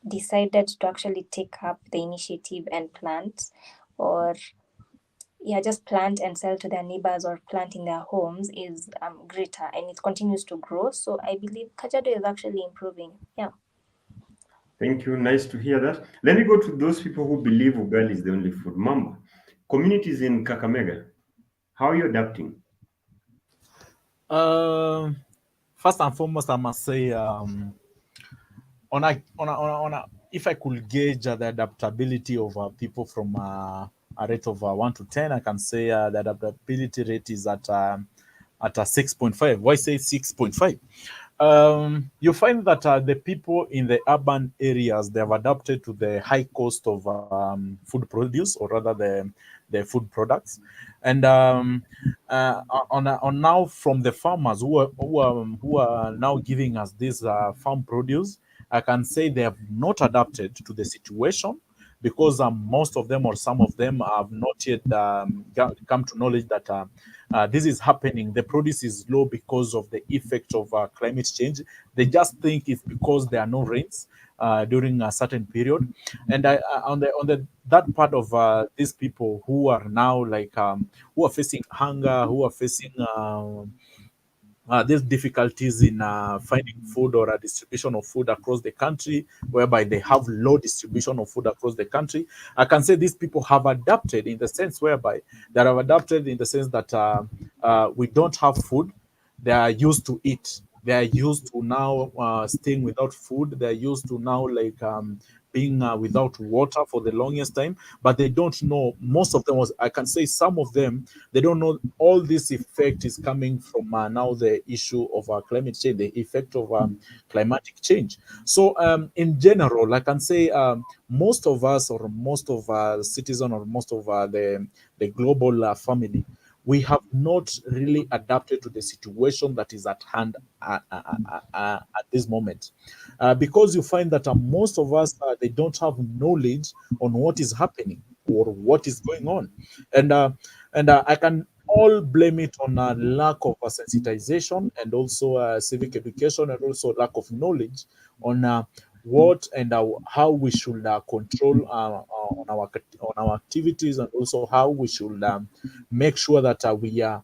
decided to actually take up the initiative and plant, or just plant and sell to their neighbors or plant in their homes is greater, and it continues to grow. So I believe Kajiado is actually improving. Yeah.
Thank you. Nice to hear that. Let me go to those people who believe ugali is the only food. Mamba, communities in Kakamega, how are you adapting?
First and foremost, I must say, if I could gauge the adaptability of people from a rate of 1 to 10, I can say the adaptability rate is at a 6.5. Why say 6.5? You find that the people in the urban areas, they have adapted to the high cost of food produce, or rather the food products. And on now from the farmers who are now giving us this farm produce, I can say they have not adapted to the situation, because most of them or some of them have not yet come to knowledge that this is happening. The produce is low because of the effect of climate change. They just think it's because there are no rains during a certain period. And on the that part of these people who are now like who are facing hunger, who are facing there's difficulties in finding food or a distribution of food across the country, whereby they have low distribution of food across the country. I can say these people have adapted in the sense whereby they have adapted in the sense that we don't have food. They are used to it. They are used to now staying without food. They are used to now like being without water for the longest time, but they don't know. Most of them was, I can say some of them, they don't know all this effect is coming from now the issue of climate change, the effect of climatic change. So in general, I can say most of us, or most of citizens, or most of the global family, we have not really adapted to the situation that is at hand at this moment, because you find that most of us they don't have knowledge on what is happening or what is going on, and I can all blame it on a lack of sensitization, and also civic education, and also lack of knowledge on what and how we should control on our activities, and also how we should make sure that we are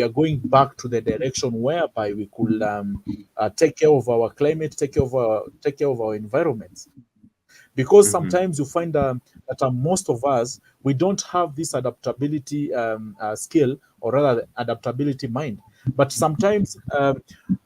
going back to the direction whereby we could take care of our climate, take care of our environment. Because sometimes you find that most of us, we don't have this adaptability skill, or rather adaptability mind. But sometimes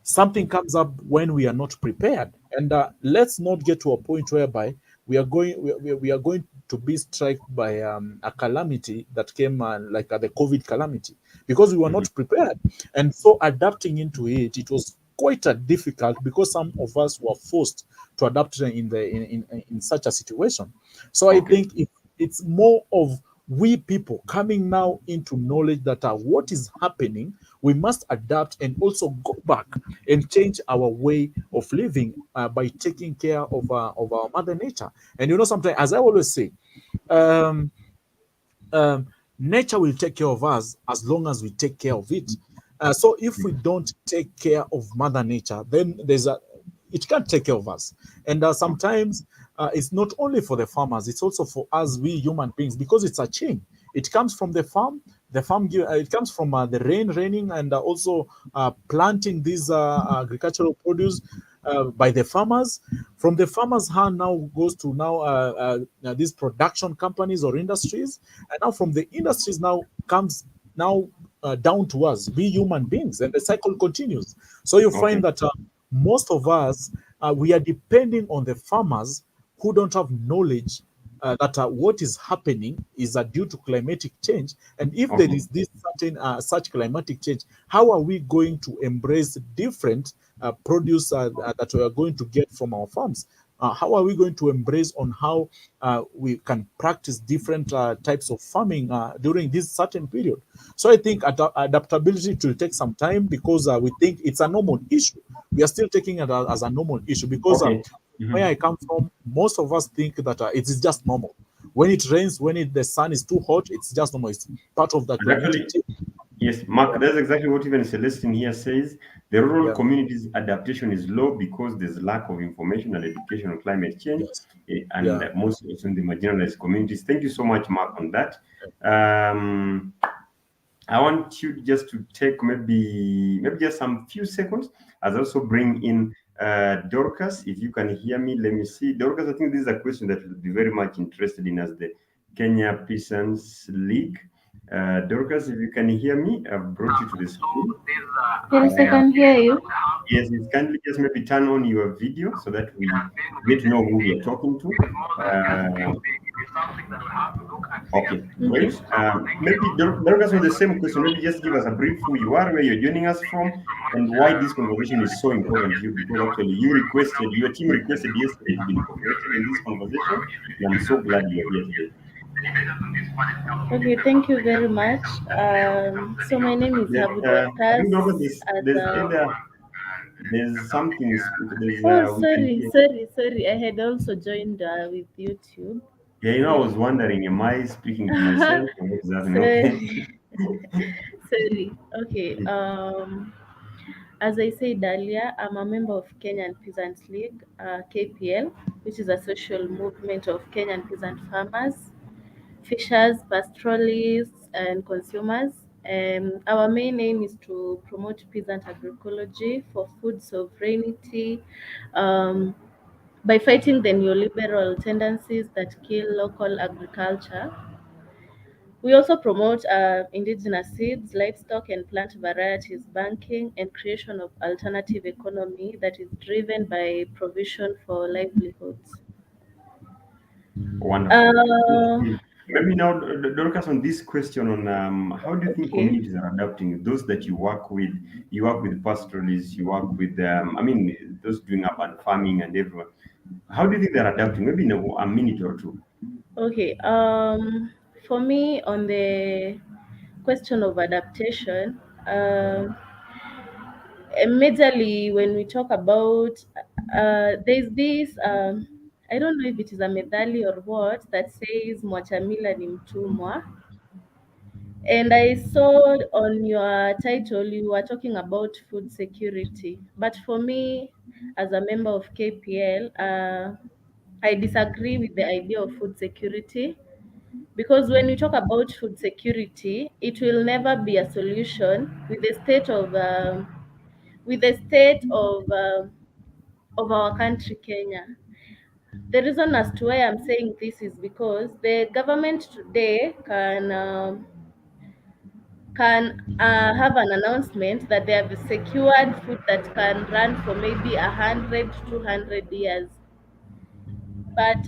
something comes up when we are not prepared, and let's not get to a point whereby we are going to be struck by a calamity that came like the COVID calamity, because we were not prepared. And so adapting into it, it was quite difficult, because some of us were forced to adapt in such a situation. So I think it's more of we people coming now into knowledge that what is happening, we must adapt and also go back and change our way of living by taking care of our mother nature. And sometimes, as I always say, um, nature will take care of us as long as we take care of it. So if we don't take care of mother nature, then it can't take care of us. And sometimes it's not only for the farmers, it's also for us, we human beings, because it's a chain. It comes from the farm. It comes from the raining, and also planting these agricultural produce by the farmers. From the farmers' hand now goes to now these production companies or industries, and now from the industries now comes now down to us, be human beings, and the cycle continues. So you
Okay.
find that most of us we are depending on the farmers who don't have knowledge that what is happening is due to climatic change. And if there
Okay.
is this certain such climatic change, how are we going to embrace different produce that we are going to get from our farms? How are we going to embrace on how we can practice different types of farming during this certain period? So I think adaptability will take some time, because we think it's a normal issue. We are still taking it as a normal issue, because
Okay.
where I come from, most of us think that it is just normal. When it rains, the sun is too hot, it's just normal. It's part of the
And
climatic
actually,
change.
yes, Mark,
Yeah,
that's exactly what even Celestine here says. The rural
yeah,
communities' adaptation is low because there's lack of information and education on climate change,
yes,
and
yeah.
most also in the marginalized communities. Thank you so much, Mark, on that. Um, I want you just to take maybe just some few seconds as I also bring in Dorcas. If you can hear me, let me see. Dorcas, I think this is a question that we'll be very much interested in as the Kenya Peasants League. Dorcas, if you can hear me, I've brought you to the screen.
Yes, I can hear you.
Yes, yes, kindly just maybe turn on your video so that we get to know who we are talking to. Uh, Okay,
Okay.
great. Maybe Dorcas, on the same question, maybe just give us a brief who you are, where you're joining us from, and why this conversation is so important to you. Because actually, your team requested yesterday to be incorporated in this conversation, and I'm so glad you are here today.
Okay, thank you very much. So my name is
Yeah,
Habu
I think
Dorcas.
Dorcas,
As
there's either there's something there's
Oh,
we can
sorry,
hear.
sorry, sorry. I had also joined with YouTube.
Yeah, I was
Sorry.
wondering, am I speaking to myself or what is happening? Okay.
Sorry, sorry. Okay. As I said earlier, I'm a member of Kenyan Peasants League, KPL, which is a social movement of Kenyan peasant farmers, fishers, pastoralists, and consumers. Our main aim is to promote peasant agroecology for food sovereignty, um, by fighting the neoliberal tendencies that kill local agriculture. We also promote indigenous seeds, livestock, and plant varieties banking and creation of alternative economy that is driven by provision for livelihoods.
Wonderful.
Uh,
Okay. Maybe now, Dorcas, on this question on how do you think
okay.
communities are adapting? Those that you work with pastoralists, you work with, those doing urban farming and everyone. How do you think they're adapting? Maybe in a minute or two.
Okay. For me, on the question of adaptation, majorly when we talk about, there's this, I don't know if it is a medali or what, that says mwachamila ni mtumwa. And I saw on your title you were talking about food security. But for me, as a member of KPL, I disagree with the idea of food security, because when we talk about food security, it will never be a solution with the state of our country, Kenya. The reason as to why I'm saying this is because the government today can have an announcement that they have secured food that can run for maybe 100 to 200 years. But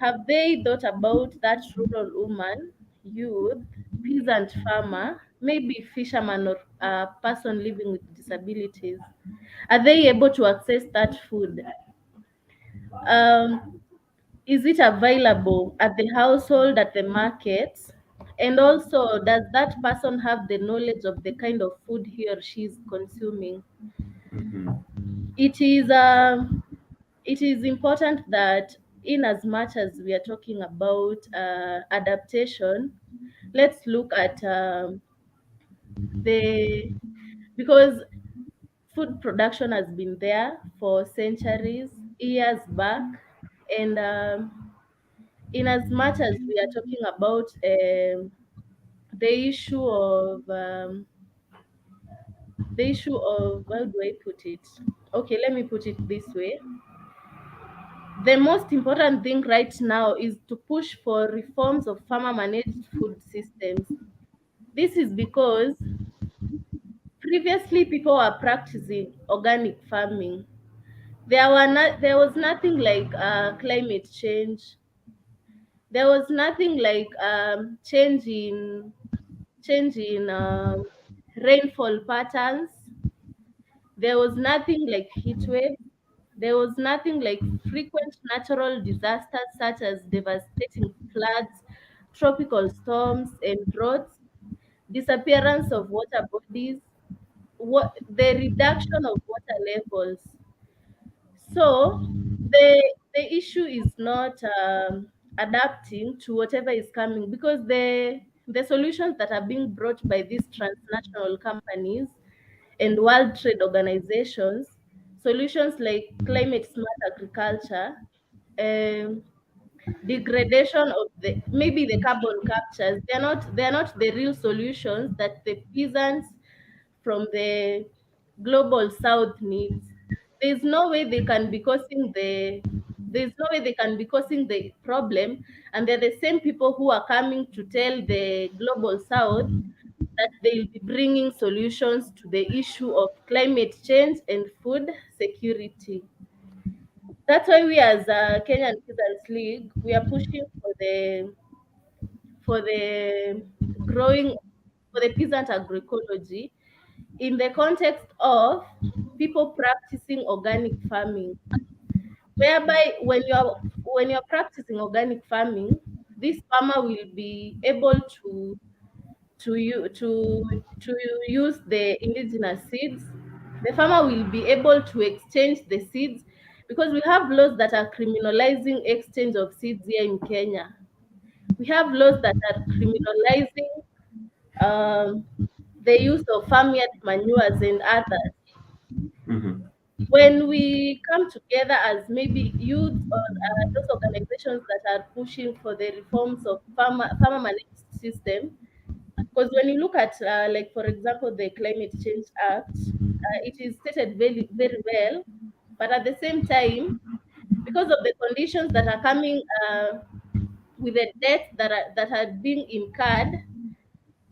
have they thought about that rural woman, youth, peasant farmer, maybe fisherman, or a person living with disabilities? Are they able to access that food? Um, is it available at the household, at the market? And also, does that person have the knowledge of the kind of food he or she is consuming?
Mhm.
It is important that, in as much as we are talking about adaptation, let's look at the because food production has been there for centuries, years back, and in as much as we are talking about the issue of how do I put it? Okay, let me put it this way. The most important thing right now is to push for reforms of farmer managed food systems. This is because previously people were practicing organic farming. There was nothing like climate change. There was nothing like change in rainfall patterns. There was nothing like heat waves. There was nothing like frequent natural disasters such as devastating floods, tropical storms, and droughts, disappearance of water bodies, the reduction of water levels. So the issue is not adapting to whatever is coming, because the solutions that are being brought by these transnational companies and World Trade Organizations, solutions like climate smart agriculture, um, degradation of the maybe the carbon captures, they're not the real solutions that the peasants from the global south needs. There's no way they can be causing the problem, and they're the same people who are coming to tell the global south that they'll be bringing solutions to the issue of climate change and food security. That's why we as Kenyan Peasants League, we are pushing for the growing for the peasant agroecology in the context of people practicing organic farming, whereby when you're practicing organic farming, this farmer will be able to use the indigenous seeds. The farmer will be able to exchange the seeds, because we have laws that are criminalizing exchange of seeds here in Kenya. We have laws that are criminalizing um, the use of farmyard manures and others.
Mhm.
When we come together as maybe youth or those organizations that are pushing for the reforms of farmer managed system, because when you look at like for example the Climate Change Act, it is stated very very well, but at the same time, because of the conditions that are coming with the debt that are being incurred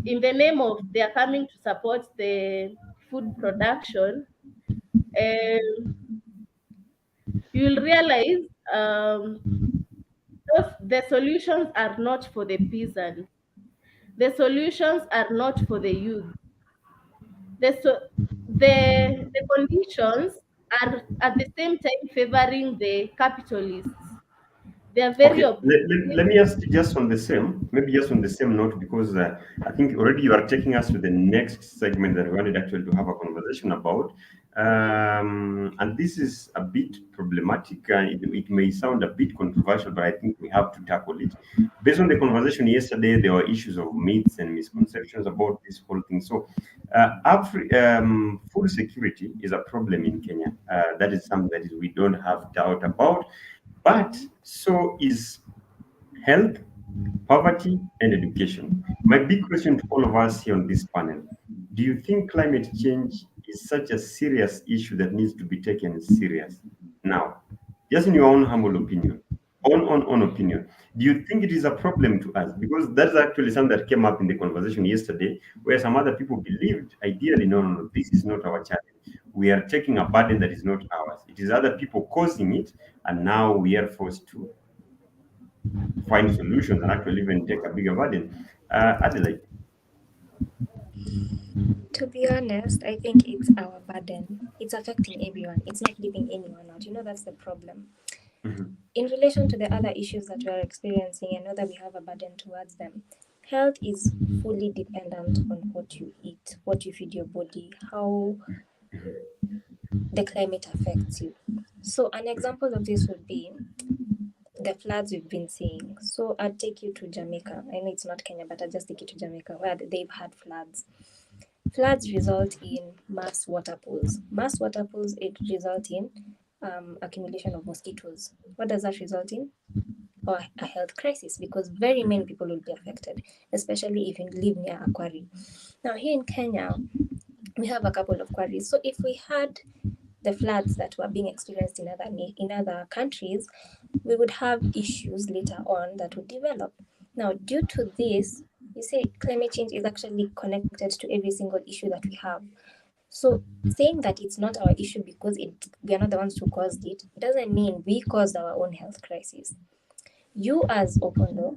in the name of they are coming to support the food production, and you'll realize the solutions are not for the peasants. The solutions are not for the youth. The, so, the conditions are at the same time favoring the capitalists. They are very
Okay,
optimistic.
let me ask you just on the same, maybe just on the same note, because I think already you are taking us to the next segment that we wanted actually to have a conversation about. And this is a bit problematic. It may sound a bit controversial, but I think we have to tackle it. Based on the conversation yesterday, there were issues of myths and misconceptions about this whole thing. So, food security is a problem in Kenya. That is something that is, we don't have doubt about. But so is health, poverty, and education. My big question to all of us here on this panel: do you think climate change is such a serious issue that needs to be taken serious now? Just in your own humble opinion, on opinion, do you think it is a problem to us? Because that's actually something that came up in the conversation yesterday, where some other people believed, ideally, no, no, no, this is not our challenge. We are taking a burden that is not ours. It is other people causing it, and now we are forced to find solutions and actually even take a bigger burden. Adelaide.
To be honest, I think it's our burden. It's affecting everyone. It's not leaving anyone out. That's the problem.
Mhm.
In relation to the other issues that we are experiencing, I know that we have a burden towards them. Health is fully dependent on what you eat, what you feed your body, how the climate affects you. So, an example of this would be the floods we've been seeing. So, I'd take you to Jamaica. I know it's not Kenya, but I'll just take you to Jamaica where they've had floods. Floods result in mass water pools. Mass water pools, it result in accumulation of mosquitoes. What does that result in? or a health crisis, because very many people will be affected, especially if you live near a quarry. Now, here in Kenya, we have a couple of quarries. So if we had the floods that were being experienced in other countries, we would have issues later on that would develop. Now, due to this, you say climate change is actually connected to every single issue that we have. So saying that it's not our issue because we are not the ones who caused it doesn't mean we caused our own health crisis. You as Opondo,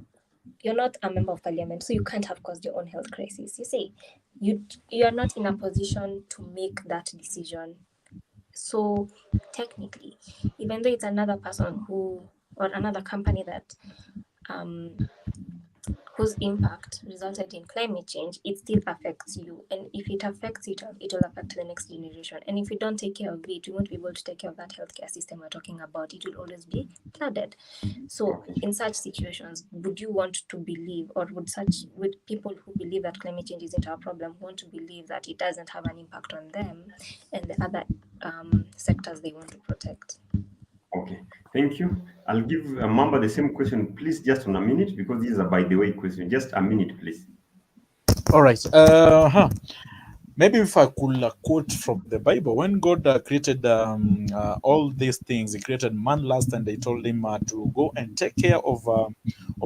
you're not a member of parliament, so you can't have caused your own health crisis. You see, you are not in a position to make that decision. So technically, even though it's another person or another company that whose impact resulted in climate change, it still affects you. And if it affects it will affect the next generation. And if we don't take care of it, we won't be able to take care of that healthcare system we're talking about. It will always be flooded. So in such situations, would you want to believe, or would people who believe that climate change isn't our problem want to believe that it doesn't have an impact on them and the other sectors they want to protect?
Okay, thank you. I'll give Mamba the same question, please, just on a minute, because this is a by the way question. Just a minute, please.
All right. Maybe if I could quote from the Bible, when God created all these things, He created man last, and He told him to go and take care of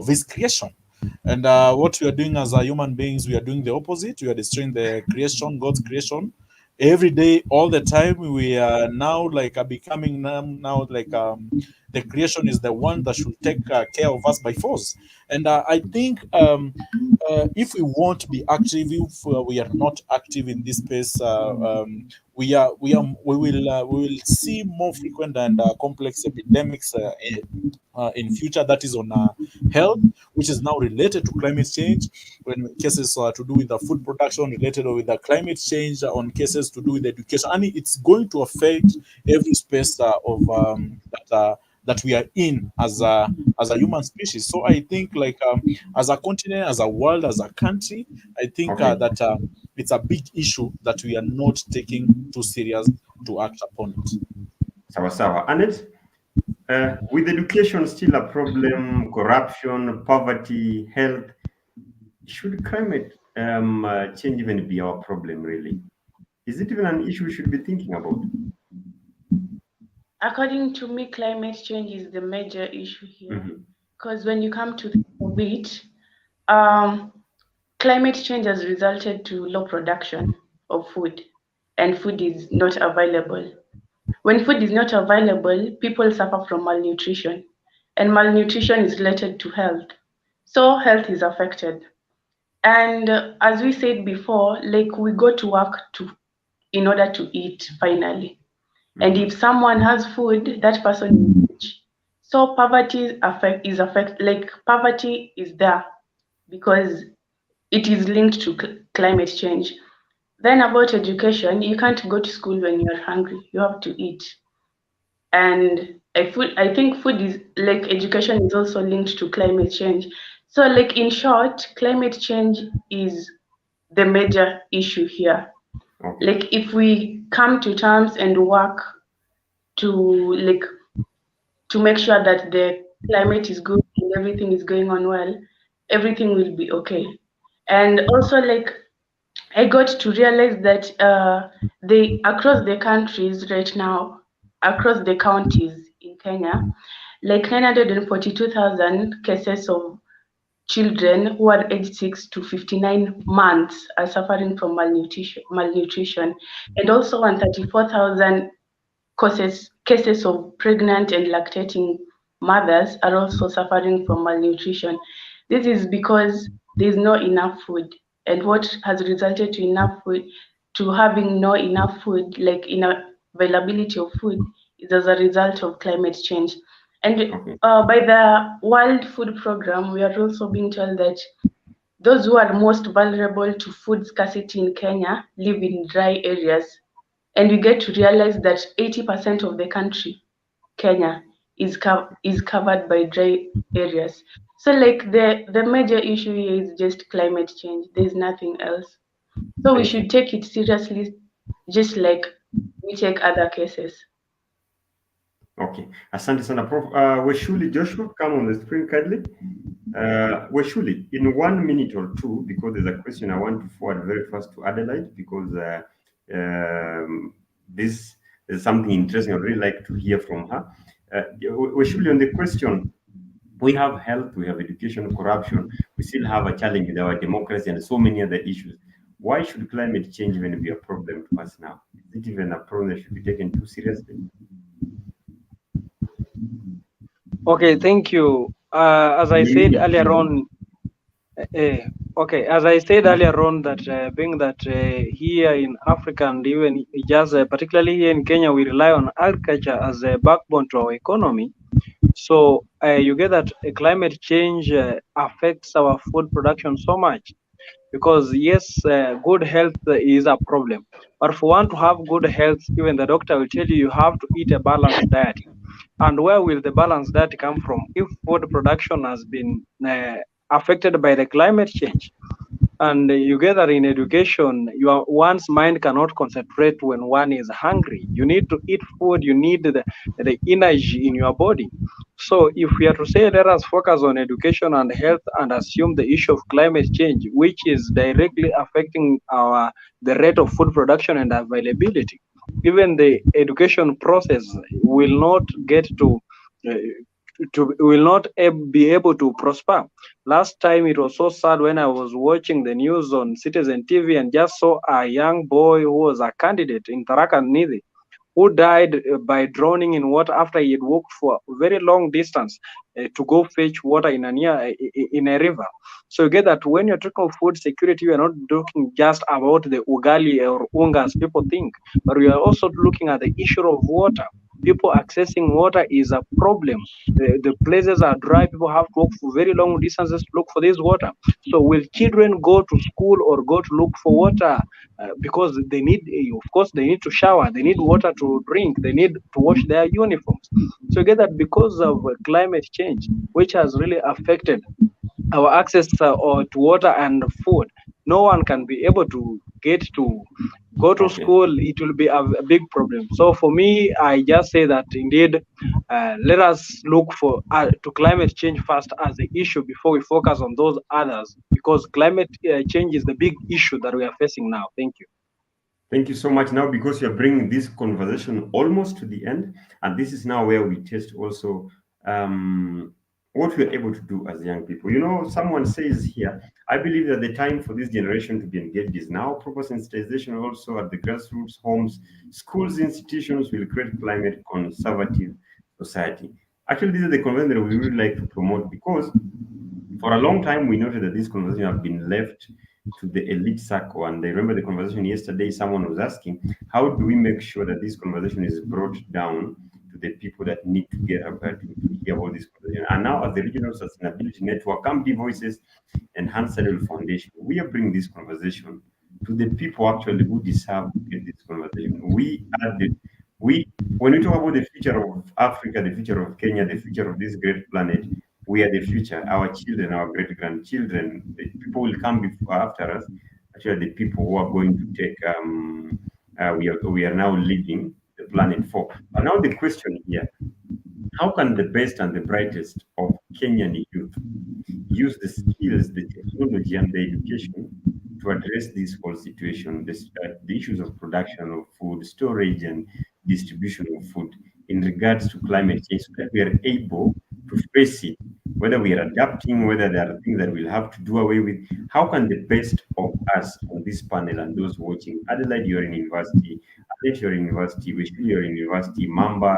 His creation. And what we are doing as human beings, we are doing the opposite. We are destroying the creation, God's creation. Every day, all the time, we are now becoming now the creation is the one that should take care of us by force. And I think if we won't be active, if we are not active in this space, we will see more frequent and complex epidemics in future. That is on health, which is now related to climate change. When cases to do with the food production related with the climate change, on cases to do with education, and it's going to affect every space that we are in as a human species. So I think as a continent, as a world, as a country, I think that it's a big issue that we are not taking too serious to act upon it.
Sawa. Annette, with education still a problem, corruption, poverty, health, should climate change even be our problem, really? Is it even an issue we should be thinking about?
According to me, climate change is the major issue here. Because when you come to think of it, climate change has resulted to low production of food, and food is not available. When food is not available, people suffer from malnutrition, and malnutrition is related to health. So health is affected. And as we said before, like we go to work in order to eat finally. And if someone has food, that person is rich. So poverty poverty is there because it is linked to climate change. Then about education, you can't go to school when you're hungry. You have to eat. And I think food is like education is also linked to climate change. So like in short, climate change is the major issue here. Like if we come to terms and work to make sure that the climate is good and everything is going on well, everything will be okay. And also I got to realize that they across the countries right now, across the counties in Kenya, like 942,000 cases of children who are aged 6 to 59 months are suffering from malnutrition, and also 134,000 cases of pregnant and lactating mothers are also suffering from malnutrition. This is because there's not enough food, and what has resulted to having not enough food, like availability of food, is as a result of climate change. And by the World Food Program, we are also being told that those who are most vulnerable to food scarcity in Kenya live in dry areas. And we get to realize that 80% of the country, Kenya, is covered by dry areas. So like the major issue here is just climate change. There's nothing else. So we should take it seriously, just like we take other cases.
Okay. Asante sana, Prof. Weshuli Joshua, come on the screen kindly. Weshuli, in 1 minute or two, because there's a question I want to forward very fast to Adelaide, because this is something interesting. I'd really like to hear from her. Weshuli, on the question, we have health, we have education, corruption, we still have a challenge with our democracy and so many other issues. Why should climate change even be a problem to us now? Is it even a problem that should be taken too seriously?
Okay, thank you. As I said earlier on, as I said earlier on, that being that here in Africa and even just particularly here in Kenya, we rely on agriculture as a backbone to our economy. So you get that climate change affects our food production so much, because yes, good health is a problem. But if you want to have good health, even the doctor will tell you you have to eat a balanced diet. And where will the balanced diet come from if food production has been affected by the climate change? And you gather in education, one's mind cannot concentrate when one is hungry. You need to eat food, you need the energy in your body. So if we are to say let us focus on education and health and assume the issue of climate change, which is directly affecting the rate of food production and availability, even the education process will not get uh, will not be able to prosper. Last time it was so sad when I was watching the news on Citizen TV and just saw a young boy who was a candidate in Tarakan Nithi who died by drowning in water after he had walked for a very long distance to go fetch water in a river. So you get that when you're talking of food security, we are not talking just about the ugali or unga as people think, but we are also looking at the issue of water. People accessing water is a problem. The places are dry. People have to walk for very long distances to look for this water. So will children go to school or go to look for water because they need, of course, they need to shower, they need water to drink, they need to wash their uniforms. So you get that because of climate change, which has really affected our access or to water and food, no one can be able to get to go to
Okay.
school. It will be a big problem. So for me, I just say that indeed, let us look for to climate change first as the issue before we focus on those others, because climate change is the big issue that we are facing now. Thank you.
Thank you so much. Now, because you're bringing this conversation almost to the end, and this is now where we test also what we're able to do as young people. You know, someone says here, I believe that the time for this generation to be engaged is now. Proper sensitization also at the grassroots, homes, schools, institutions will create climate conservative society. Actually, this is the conversation that we really like to promote, because for a long time we noted that this conversation have been left to the elite circle. And I remember the conversation yesterday, someone was asking, how do we make sure that this conversation is brought down to the people that need to get to hear about this conversation? And now, as the Regional Sustainability Network, Camp Voices, and Hans Selul Foundation, we are bringing this conversation to the people actually who deserve to get this conversation. We are the we when we talk about the future of Africa, the future of Kenya, the future of this great planet, we are the future. Our children, our great grandchildren, the people will come before after us. Actually, the people who are going to take we are now leaving the planet for. But now the question here: how can the best and the brightest of Kenyan youth use the skills, the technology, and the education to address this whole situation, the issues of production of food, storage, and distribution of food in regards to climate change, so that we are able to face it, whether we are adapting, whether there are things that we'll have to do away with. How can the best of us on this panel and those watching, Adelaide, you're in university, Alex, you're in university, Wishil, you're in university, Mamba,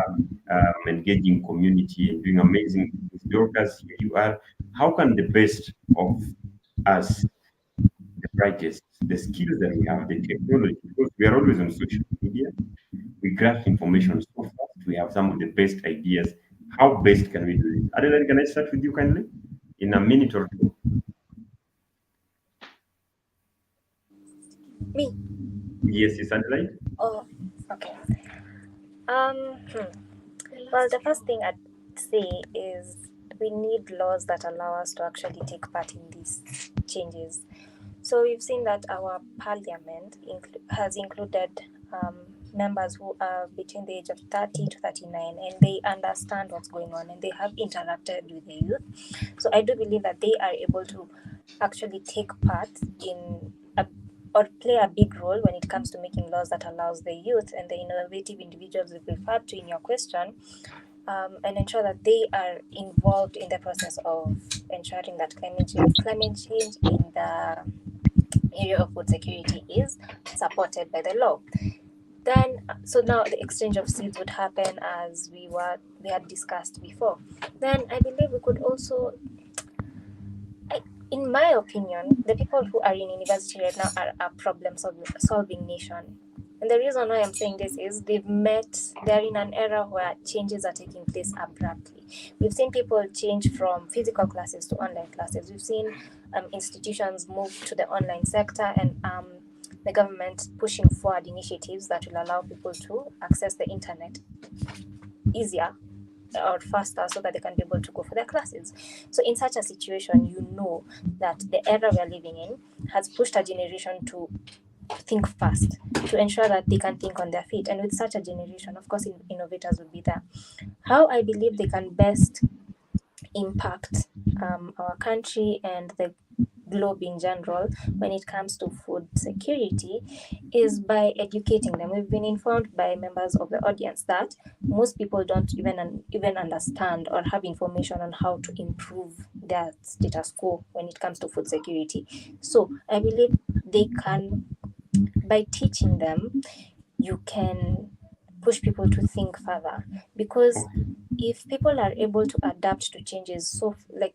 engaging community and doing amazing things, Dorcas, here you are. How can the best of us, the brightest, the skills that we have, the technology, because we are always on social media, we grasp information so fast, we have some of the best ideas. How best can we do this? Adelaide, can I start with you kindly? In a minute or two.
Me?
Yes, it's Adelaide.
Oh, okay. Well, the first thing I'd say is we need laws that allow us to actually take part in these changes. So we've seen that our parliament has included members who are between the age of 30 to 39, and they understand what's going on and they have interacted with the youth. So I do believe that they are able to actually take part in or play a big role when it comes to making laws that allows the youth and the innovative individuals we've referred to in your question, and ensure that they are involved in the process of ensuring that climate change in the area of food security is supported by the law. Then, so now the exchange of seeds would happen as we had discussed before. Then I believe we could also, in my opinion, the people who are in university right now are a problem-solving nation. And the reason why I'm saying this is they're in an era where changes are taking place abruptly. We've seen people change from physical classes to online classes. We've seen institutions move to the online sector, and the government pushing forward initiatives that will allow people to access the internet easier or faster so that they can be able to go for their classes. So in such a situation, you know that the era we're living in has pushed a generation to think fast, to ensure that they can think on their feet. And with such a generation, of course, innovators will be there. How I believe they can best impact our country and the globe in general when it comes to food security is by educating them. We've been informed by members of the audience that most people don't even understand or have information on how to improve their status quo when it comes to food security. So I believe they can, by teaching them, you can push people to think further, because if people are able to adapt to changes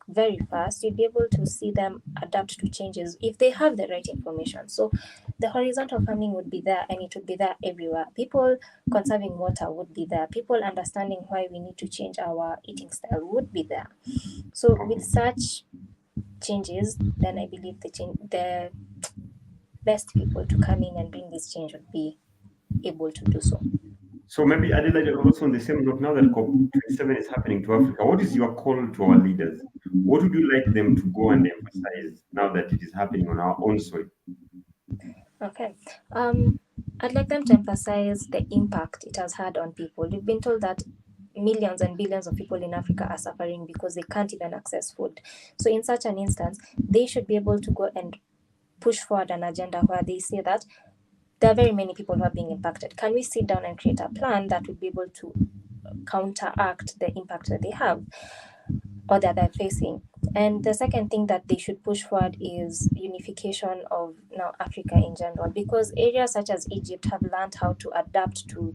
very fast, you'll be able to see them adapt to changes if they have the right information. So the horizontal farming would be there, and it would be there everywhere. People conserving water would be there. People understanding why we need to change our eating style would be there. So with such changes, then I believe the best people to come in and bring this change would be able to do so.
So maybe Adelaide, also on the same note, now that COP27 is happening to Africa, what is your call to our leaders? What would you like them to go and emphasize now that it is happening on our own soil?
Okay. I'd like them to emphasize the impact it has had on people. We've been told that millions and billions of people in Africa are suffering because they can't even access food. So in such an instance, they should be able to go and push forward an agenda where they say that there are very many people who are being impacted. Can we sit down and create a plan that would be able to counteract the impact that they have or that they're facing? And the second thing that they should push forward is unification of now Africa in general, because areas such as Egypt have learned how to adapt to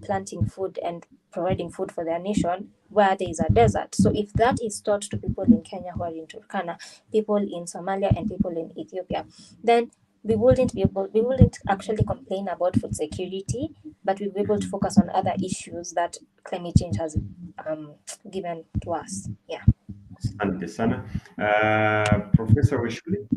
planting food and providing food for their nation where there is a desert. So if that is taught to people in Kenya who are in Turkana, people in Somalia and people in Ethiopia, then we wouldn't actually complain about food security, but we'll be able to focus on other issues that climate change has given to us. Yeah.
Asante sana. Professor Weshuli,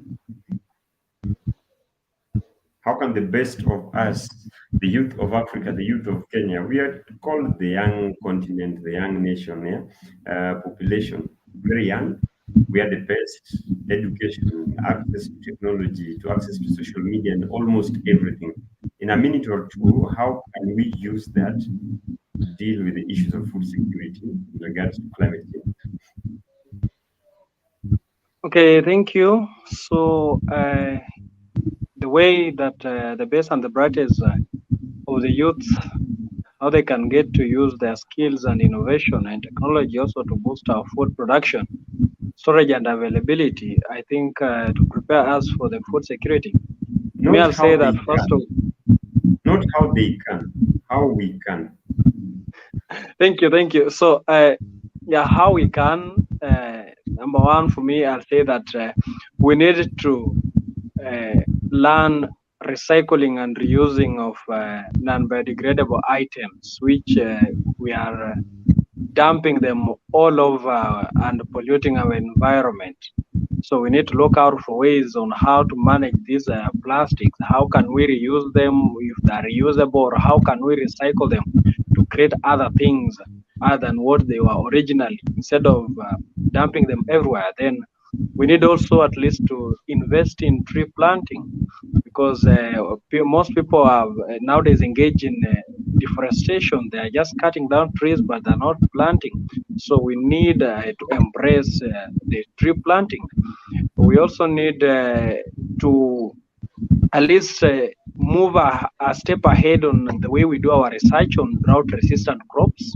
how can the best of us, the youth of Africa, the youth of Kenya, we are called the young continent, the young nation, population, very young. We are the best. Education, access to technology, to access to social media, and almost everything. In a minute or two, how can we use that to deal with the issues of food security in regards to climate change?
Okay, thank you. So the way that the best and the brightest of the youth, how they can get to use their skills and innovation and technology also to boost our food production, storage and availability, I think to prepare us for the food security. I'll say that first of
not how they can, how we can.
Thank you. So how we can, number one for me, I'll say that we need to learn recycling and reusing of non-biodegradable items, which we are dumping them all over and polluting our environment. So we need to look out for ways on how to manage these plastics. How can we reuse them if they're reusable, or how can we recycle them to create other things other than what they were originally, instead of dumping them everywhere? Then we need also at least to invest in tree planting, because because most people are nowadays engaged in deforestation. They are just cutting down trees, but they're not planting. So we need to embrace the tree planting. We also need to at least move a step ahead on the way we do our research on drought-resistant crops,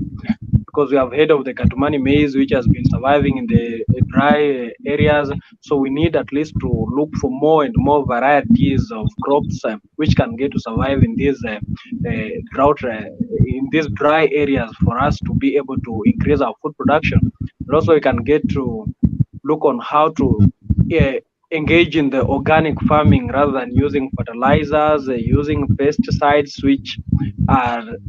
because we have heard of the Katumani maize, which has been surviving in the dry areas. So we need at least to look for more and more varieties of crops which can get to survive in these drought, in these dry areas, for us to be able to increase our food production. And also we can get to look on how to engage in the organic farming rather than using fertilizers, using pesticides, which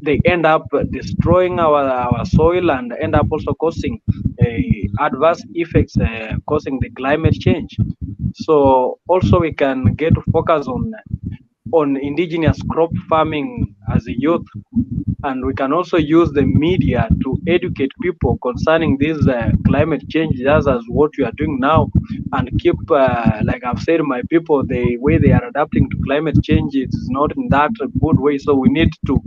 they end up destroying our soil and end up also causing adverse effects, causing the climate change. So also we can get to focus on indigenous crop farming as a youth, and we can also use the media to educate people concerning this climate change, just as what we are doing now, and keep, like I've said, my people, the way they are adapting to climate change is not in that good way. So we need to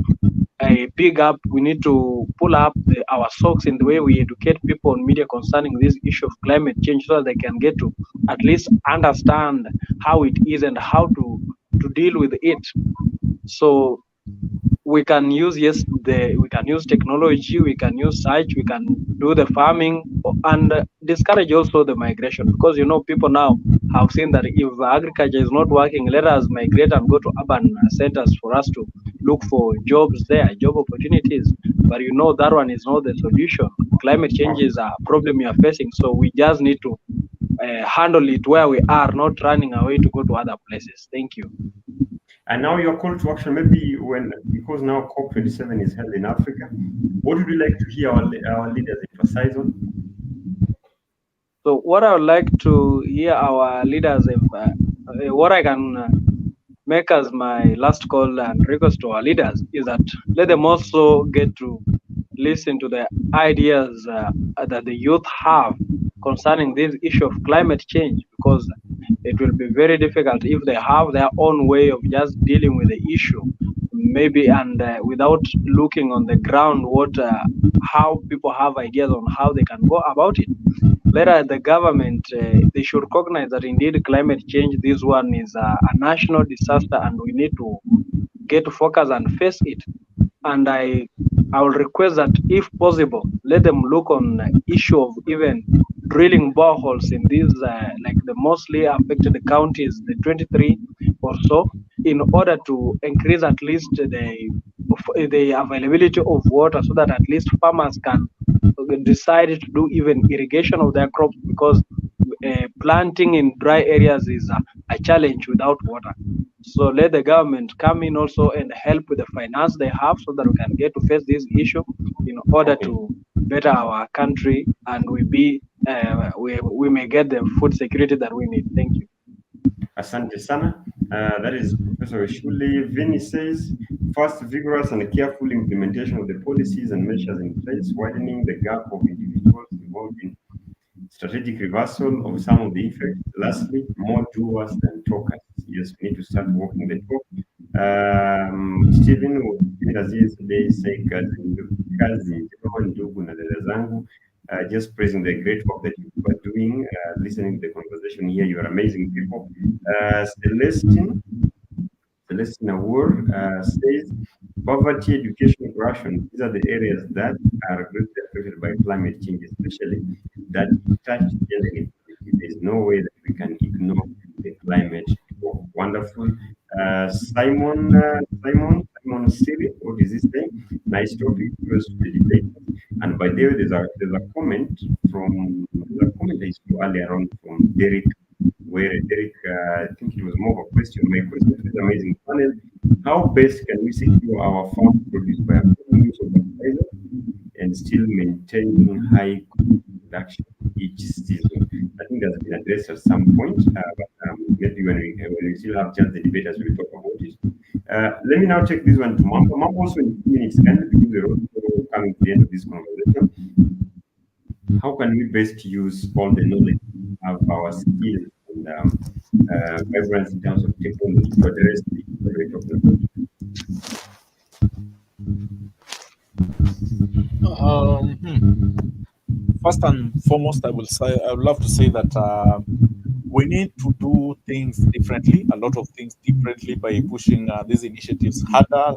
we need to pull up our socks in the way we educate people on media concerning this issue of climate change, so that they can get to at least understand how it is and how to deal with it. So we can use we can use technology, we can use search, we can do the farming, and discourage also the migration, because people now have seen that if agriculture is not working, let us migrate and go to urban centers for us to look for jobs there, job opportunities. But that one is not the solution. Climate change is a problem we are facing, so we just need to handle it where we are, not running away to go to other places. Thank you.
And now your call to action, maybe because now COP27 is held in Africa, what would you like to hear our leaders emphasize on?
So what I would like to hear our leaders, what I can make as my last call and request to our leaders, is that let them also get to listen to the ideas that the youth have concerning this issue of climate change, because it will be very difficult if they have their own way of just dealing with the issue, maybe, and without looking on the ground how people have ideas on how they can go about it. Later, the government, they should recognize that indeed climate change, this one is a national disaster, and we need to get to focus and face it. And I will request that, if possible, let them look on the issue of even drilling boreholes in these, like the mostly affected counties, the 23 or so, in order to increase at least the availability of water, so that at least farmers can decide to do even irrigation of their crops, because planting in dry areas is a challenge without water. So let the government come in also and help with the finance they have, so that we can get to face this issue in order to better our country, and we may get the food security that we need. Thank you.
Asante sana. That is Professor Shuli. Vinny says, first, vigorous and careful implementation of the policies and measures in place, widening the gap of individuals involved in strategic reversal of some of the effects. Lastly, more doers than talkers. Yes, we need to start walking the talk. Stephen was yesterday say kazi ndugu na dada zangu, just praising the great work that you are doing, listening to the conversation here. You are amazing people. Celestine Award says, poverty, education, corruption, these are the areas that are greatly affected by climate change, especially that touch gender inequality. There is no way that we can ignore the climate. Oh, wonderful. Simon Siri, what is this thing? Nice topic, close to the debate. And by the way, there's a comment I saw earlier on from Derek, where Derek, I think it was more of a question. My question to this amazing panel: how best can we secure our farm produce by applying use of fertilizer and still maintaining high production each season? I think that's been addressed at some point, but maybe when we still have chance, the debaters will talk about it. Let me now take this one to Mambo. Mambo, also in 2 minutes, can we do the road coming to the end of this conversation? How can we best use all the knowledge of our skills and vibrance in terms of people to address the rate of knowledge?
First and foremost, I would love to say that we need to do things differently, a lot of things differently by pushing these initiatives harder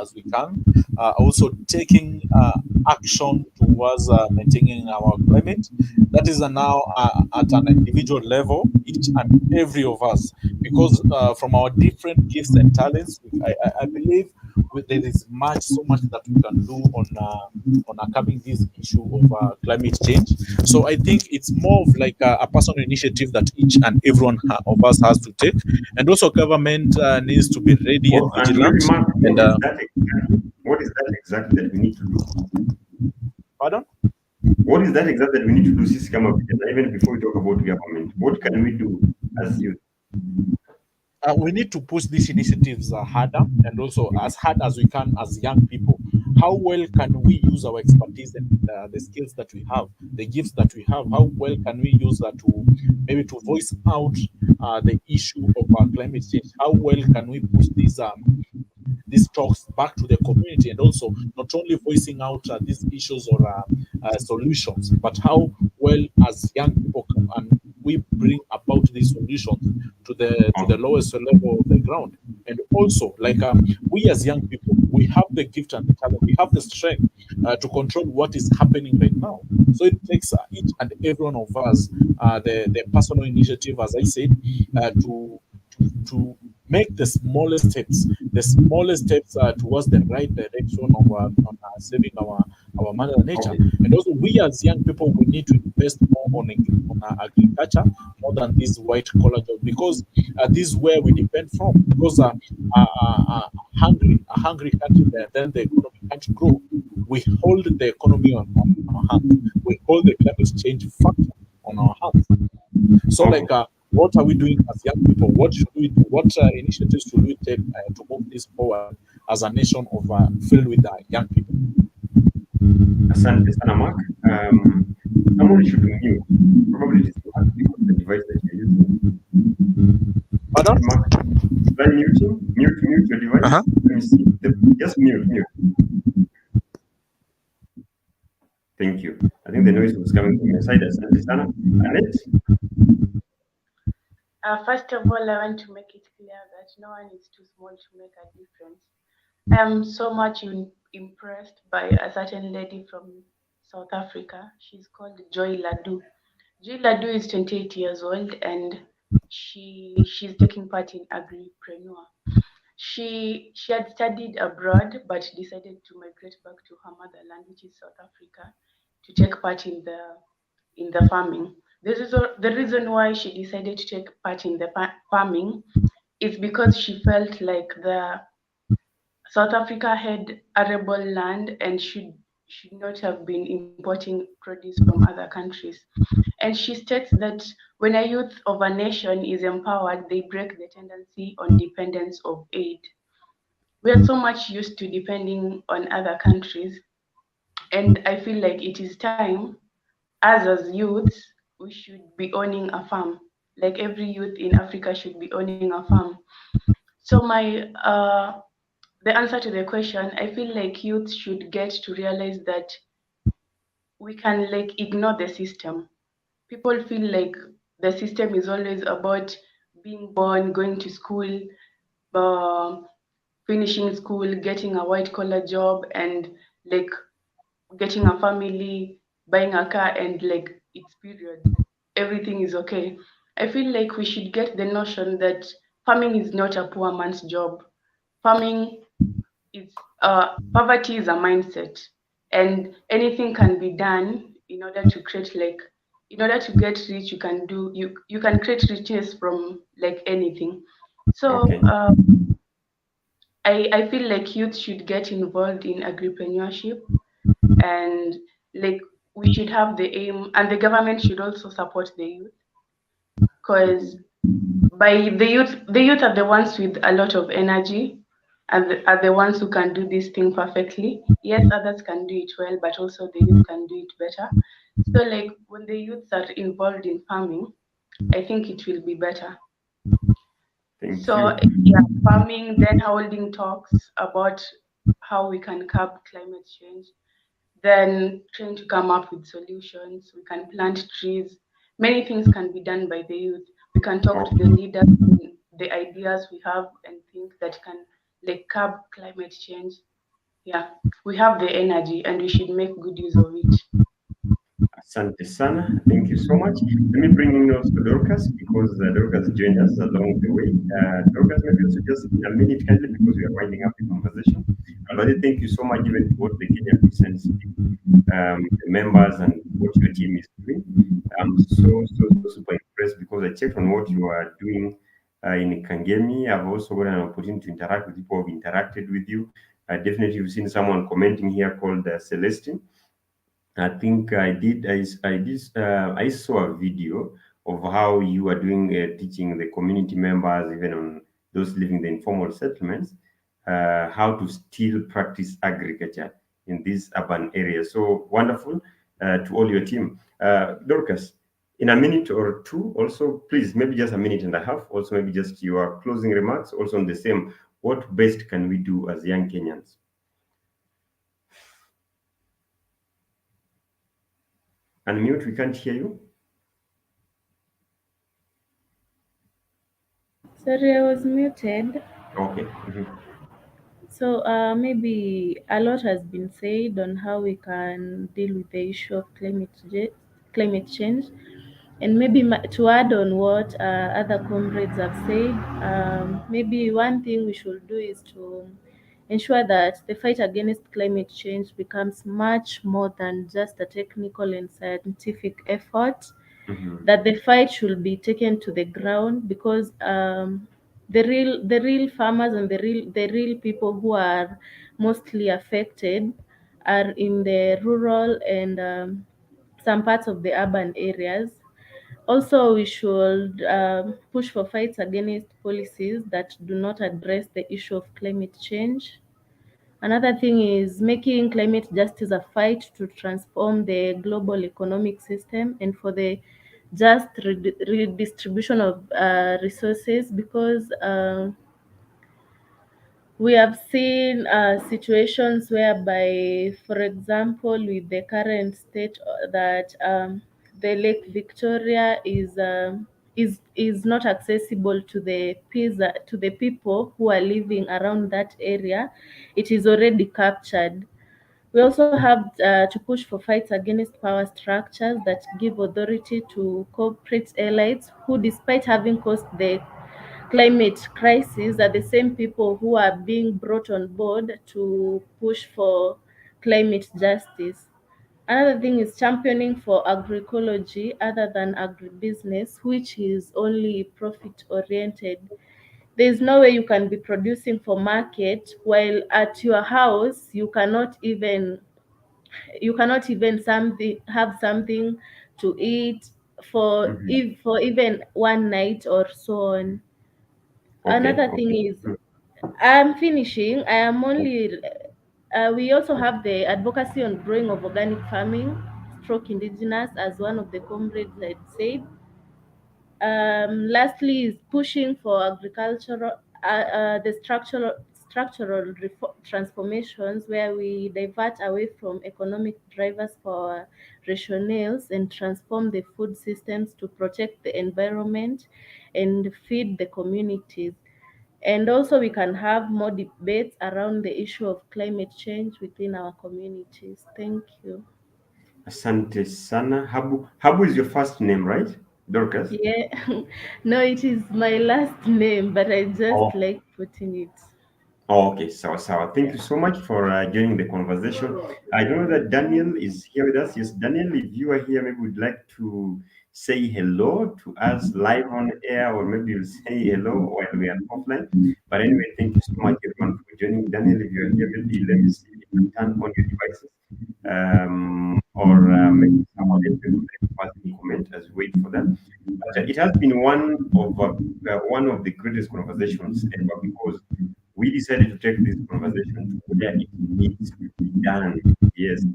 as we can. Also, taking action towards maintaining our climate. That is now at an individual level, each and every of us, because from our different gifts and talents, I believe there is so much that we can do on curbing this issue of climate change. So I think it's more of like a personal initiative that each and everyone of us has to take, and also government needs to be ready and
And maybe,
vigilant.
Mark,
And
what is that exactly that we need to do?
pardon?
What is that exactly that we need to do, Sisi kama vijana, even before we talk about government? What can we do as youth?
We need to push these initiatives harder and also as hard as we can as young people. How well can we use our expertise and the skills that we have, the gifts that we have? How well can we use that to maybe to voice out the issue of climate change? How well can we push these talks back to the community, and also not only voicing out these issues or solutions, but how well as young people can we bring about these solutions to the lowest level of the ground. And also, like we as young people, we have the gift and the talent, we have the strength to control what is happening right now. So it takes each and every one of us the personal initiative, as I said, to make the smallest steps towards the right direction of saving our mother nature.
Okay.
And also, we as young people, we need to invest more on agriculture more than this white collar job, because this is where we depend from. Because a hungry country, then the economy can't grow. We hold the economy on our hands. We hold the climate change factor on our hands. So, like, what are we doing as young people? What should we do? What initiatives should we take to move this forward as a nation of filled with young people?
Asante sana, Mark. Someone should mute. Probably it is Mark because the device that you're using.
Pardon?
Mark, try muting. Mute your device. Let me see. Just mute. Thank you. I think the noise was coming from your side. Asante sana. Annette?
First of all, I want to make it clear that no one is too small to make a difference. I'm so much impressed by a certain lady from South Africa. She's called Joy Ladu. Joy Ladu is 28 years old and she's taking part in Agripreneur. She had studied abroad but decided to migrate back to her motherland, which is South Africa, to take part in the farming. The reason why she decided to take part in the farming is because she felt like the South Africa had arable land and should not have been importing produce from other countries. And she states that when a youth of a nation is empowered, they break the tendency on dependence of aid. We are so much used to depending on other countries, and I feel like it is time, as youths, we should be owning a farm. Like every youth in Africa should be owning a farm. So the answer to the question, I feel like youth should get to realize that we can like ignore the system. People feel like the system is always about being born, going to school, uh, finishing school, getting a white collar job, and like getting a family, buying a car, and like it's period. Everything is okay. I feel like we should get the notion that farming is not a poor man's job. Farming is poverty is a mindset, and anything can be done in order to create like in order to get rich. You can create riches from like anything. So
Okay.
I feel like youth should get involved in agripreneurship, and like we should have the aim, and the government should also support the youth, because by the youth are the ones with a lot of energy, and are the ones who can do this thing perfectly. Yes, others can do it well, but also the youth can do it better. So like when the youths are involved in farming, I think it will be better.
Thank
So
you.
yeah, farming, then holding talks about how we can curb climate change, then trying to come up with solutions. We can plant trees. Many things can be done by the youth. We can talk to the
Okay.
leaders, and the ideas we have and think that can like curb climate change. Yeah, we have the energy and we should make good use of it.
Asante sana. Thank you so much. Let me bring in also Dorcas because Dorcas joined us along the way. Dorcas, maybe also just in a minute, kindly, because we are winding up the conversation. Already, thank you so much even to what the Kenyan Peasants the members and what your team is doing. I'm so super impressed because I checked on what you are doing in Kangemi. I've also got an opportunity to interact with people who've interacted with you. Definitely, you've seen someone commenting here called Celestine. I think I saw a video of how you are doing teaching the community members, even on those living the informal settlements, how to still practice agriculture in these urban areas. So wonderful to all your team. Dorcas, in a minute or two, also, please, maybe just a minute and a half, also, maybe just your closing remarks, also on the same. What best can we do as young Kenyans? Unmute, we can't hear you.
Sorry, I was muted.
Okay. Mhm.
So maybe a lot has been said on how we can deal with the issue of climate change, and maybe to add on what other comrades have said, maybe one thing we should do is to ensure that the fight against climate change becomes much more than just a technical and scientific effort,
Mhm.
that the fight should be taken to the ground, because the real farmers and the real people who are mostly affected are in the rural and some parts of the urban areas. Also, we should push for fights against policies that do not address the issue of climate change. Another thing is making climate justice a fight to transform the global economic system and for the just redistribution of resources, because we have seen situations whereby, for example, with the current state that the Lake Victoria is not accessible to the to the people who are living around that area. It is already captured. We also have to push for fights against power structures that give authority to corporate elites who, despite having caused the climate crisis, are the same people who are being brought on board to push for climate justice. Another thing is championing for agroecology other than agribusiness, which is only profit oriented. There is no way you can be producing for market while at your house you cannot even something have something to eat
Mhm.
for even one night or so on.
Okay.
Another thing
Okay.
is, I'm finishing. I am only. We also have the advocacy on growing of organic farming, stroke indigenous, as one of the comrades had said. Lastly, is pushing for the structural transformations where we divert away from economic drivers for rationales and transform the food systems to protect the environment and feed the communities. And also, we can have more debates around the issue of climate change within our communities. Thank you.
Asante sana. Habu is your first name, right? Dorcas?
Yeah, no, it is my last name, but I just
Oh.
like putting it.
Oh, okay. So thank
Yeah.
you so much for joining the conversation. I know that Daniel is here with us. Yes, Daniel, if you are here, maybe would like to say hello to us live on air, or maybe you'll say hello while we are offline. But anyway, thank you so much, everyone, for joining. Daniel, if you're here, maybe let me see if you can turn on your devices. Or maybe someone else maybe would like to pass any comment as we wait for them. But it has been one of the greatest conversations ever because we decided to take this conversation to where it needs to be done. Yes,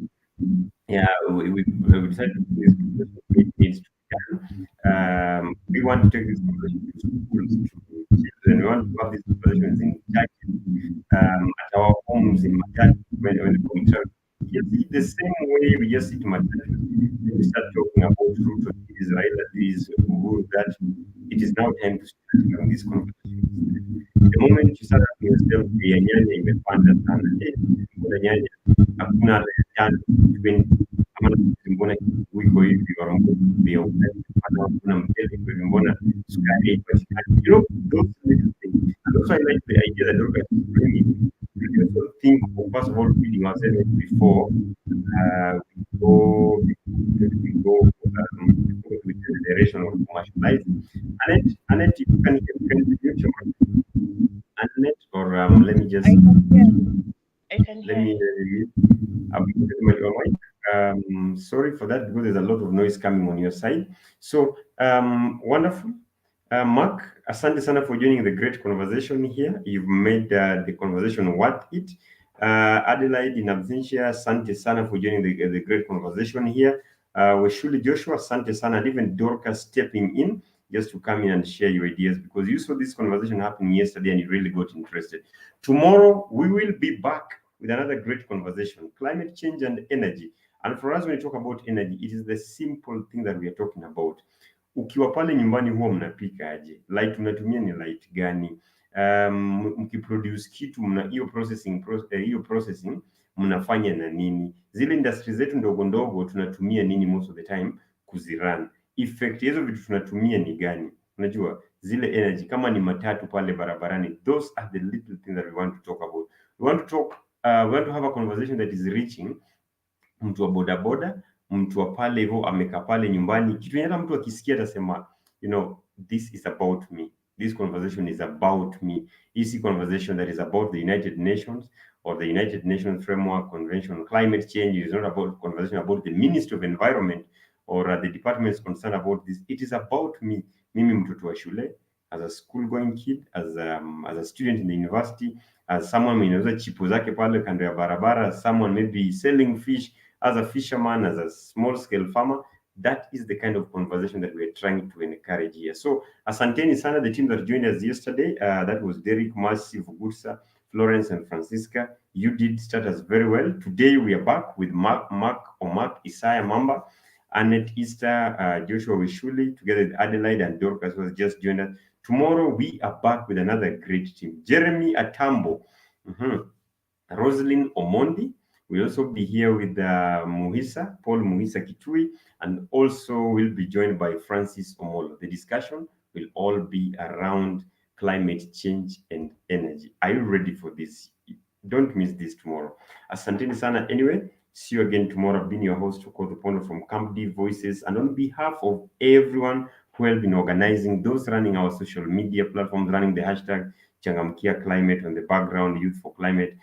yeah, we decided to take this conversation where it needs to be can. We want to take this conversation to schools, to children. We want to have these conversations in churches, at our homes, in matatu, when we travel. Yes, the same way we just sit matatu, then we start talking about Ruto this, Raila this, Uhuru that. It is now time to start having these conversations. The moment you start asking yourself, ya nyanya imepanda sana, mbona nyanya hakuna hata ya tano 20, ama mbona wiko hivi Warongo bei ya ugali, ama kuna mchele hivi, mbona sukari haipatikani? Those little things. And also I like the idea that Dorcas is bringing. We also think of first of all feeding ourselves before we go with the generation of commercializing. Annette, you can mute your mic. Annette, or let me just
I can
let
hear
me
you.
my mic. Sorry for that because there's a lot of noise coming on your side. So wonderful. Mark, asante sana for joining the great conversation here. You've made the conversation worth it. Adelaide in absentia, asante sana for joining the great conversation here. Weshuli Joshua, asante sana, and even Dorcas stepping in just to come in and share your ideas because you saw this conversation happening yesterday and you really got interested. Tomorrow, we will be back with another great conversation, climate change and energy. And for us, when we talk about energy, it is the simple thing that we are talking about. Ukiwa pale nyumbani huwa mnapika aje? Light unatumia ni light gani? Mkiproduce kitu mna hiyo processing mnafanya na nini? Zile industry zetu ndogo ndogo tunatumia nini most of the time kuzirun? Effect hizo vitu tunatumia ni gani? Unajua zile energy kama ni matatu pale barabarani, those are the little things that we want to talk about. We want to have a conversation that is reaching mtu wa bodaboda, mtu wa pale hivyo amekaa pale nyumbani, kitu yenye hata mtu akisikia atasema, this is about me. This conversation is about me. This conversation that is about the United Nations or the United Nations Framework Convention on Climate Change. It is not about conversation about the Ministry of Environment or the departments concerned about this. It is about me. Mimi mtoto wa shule, as a school going kid, as a student in the university, as someone mwenye chipo zake pale kando ya barabara, as someone maybe selling fish, as a fisherman, as a small scale farmer. That is the kind of conversation that we're trying to encourage here. So asanteni sana, the team that joined us yesterday, that was Derek, Mercy, Vugursa, Florence, and Francisca. You did start us very well. Today we are back with Mark, Isaiah Mamba, Annette Easter, Joshua Wishuli, together with Adelaide and Dorcas was just joined us. Tomorrow we are back with another great team. Jeremy Atambo, Rosalind Omondi. We'll also be here with Paul Muhisa Kitui, and also we'll be joined by Francis Omolo. The discussion will all be around climate change and energy. Are you ready for this? Don't miss this tomorrow. Asanteni sana. Anyway, see you again tomorrow. I've been your host, Okoth Opondo from Camp D Voices, and on behalf of everyone who have been organizing, those running our social media platforms, running the hashtag Changamkia Climate on the background, Youth for Climate,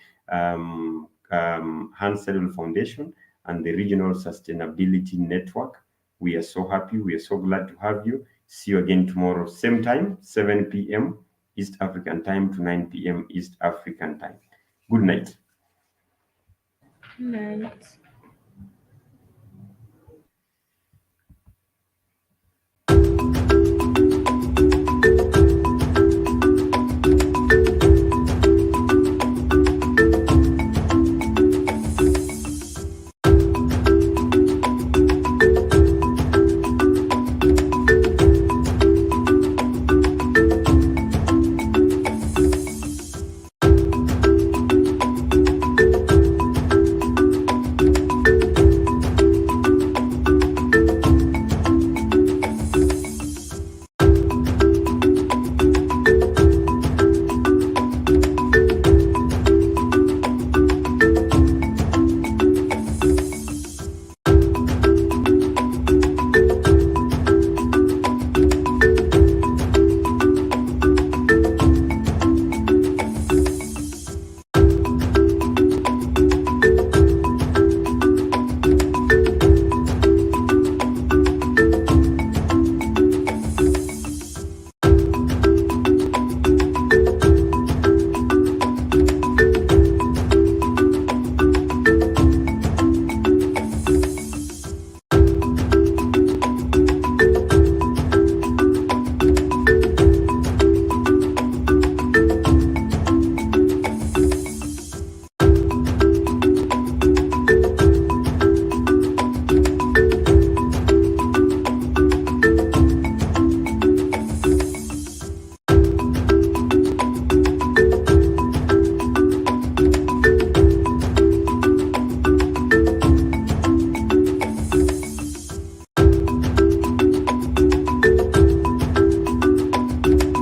Hans Sedel Foundation, and the Regional Sustainability Network. We are so happy. We are so glad to have you. See you again tomorrow, same time, 7 p.m. East African time to 9 p.m. East African time. Good night.
Night.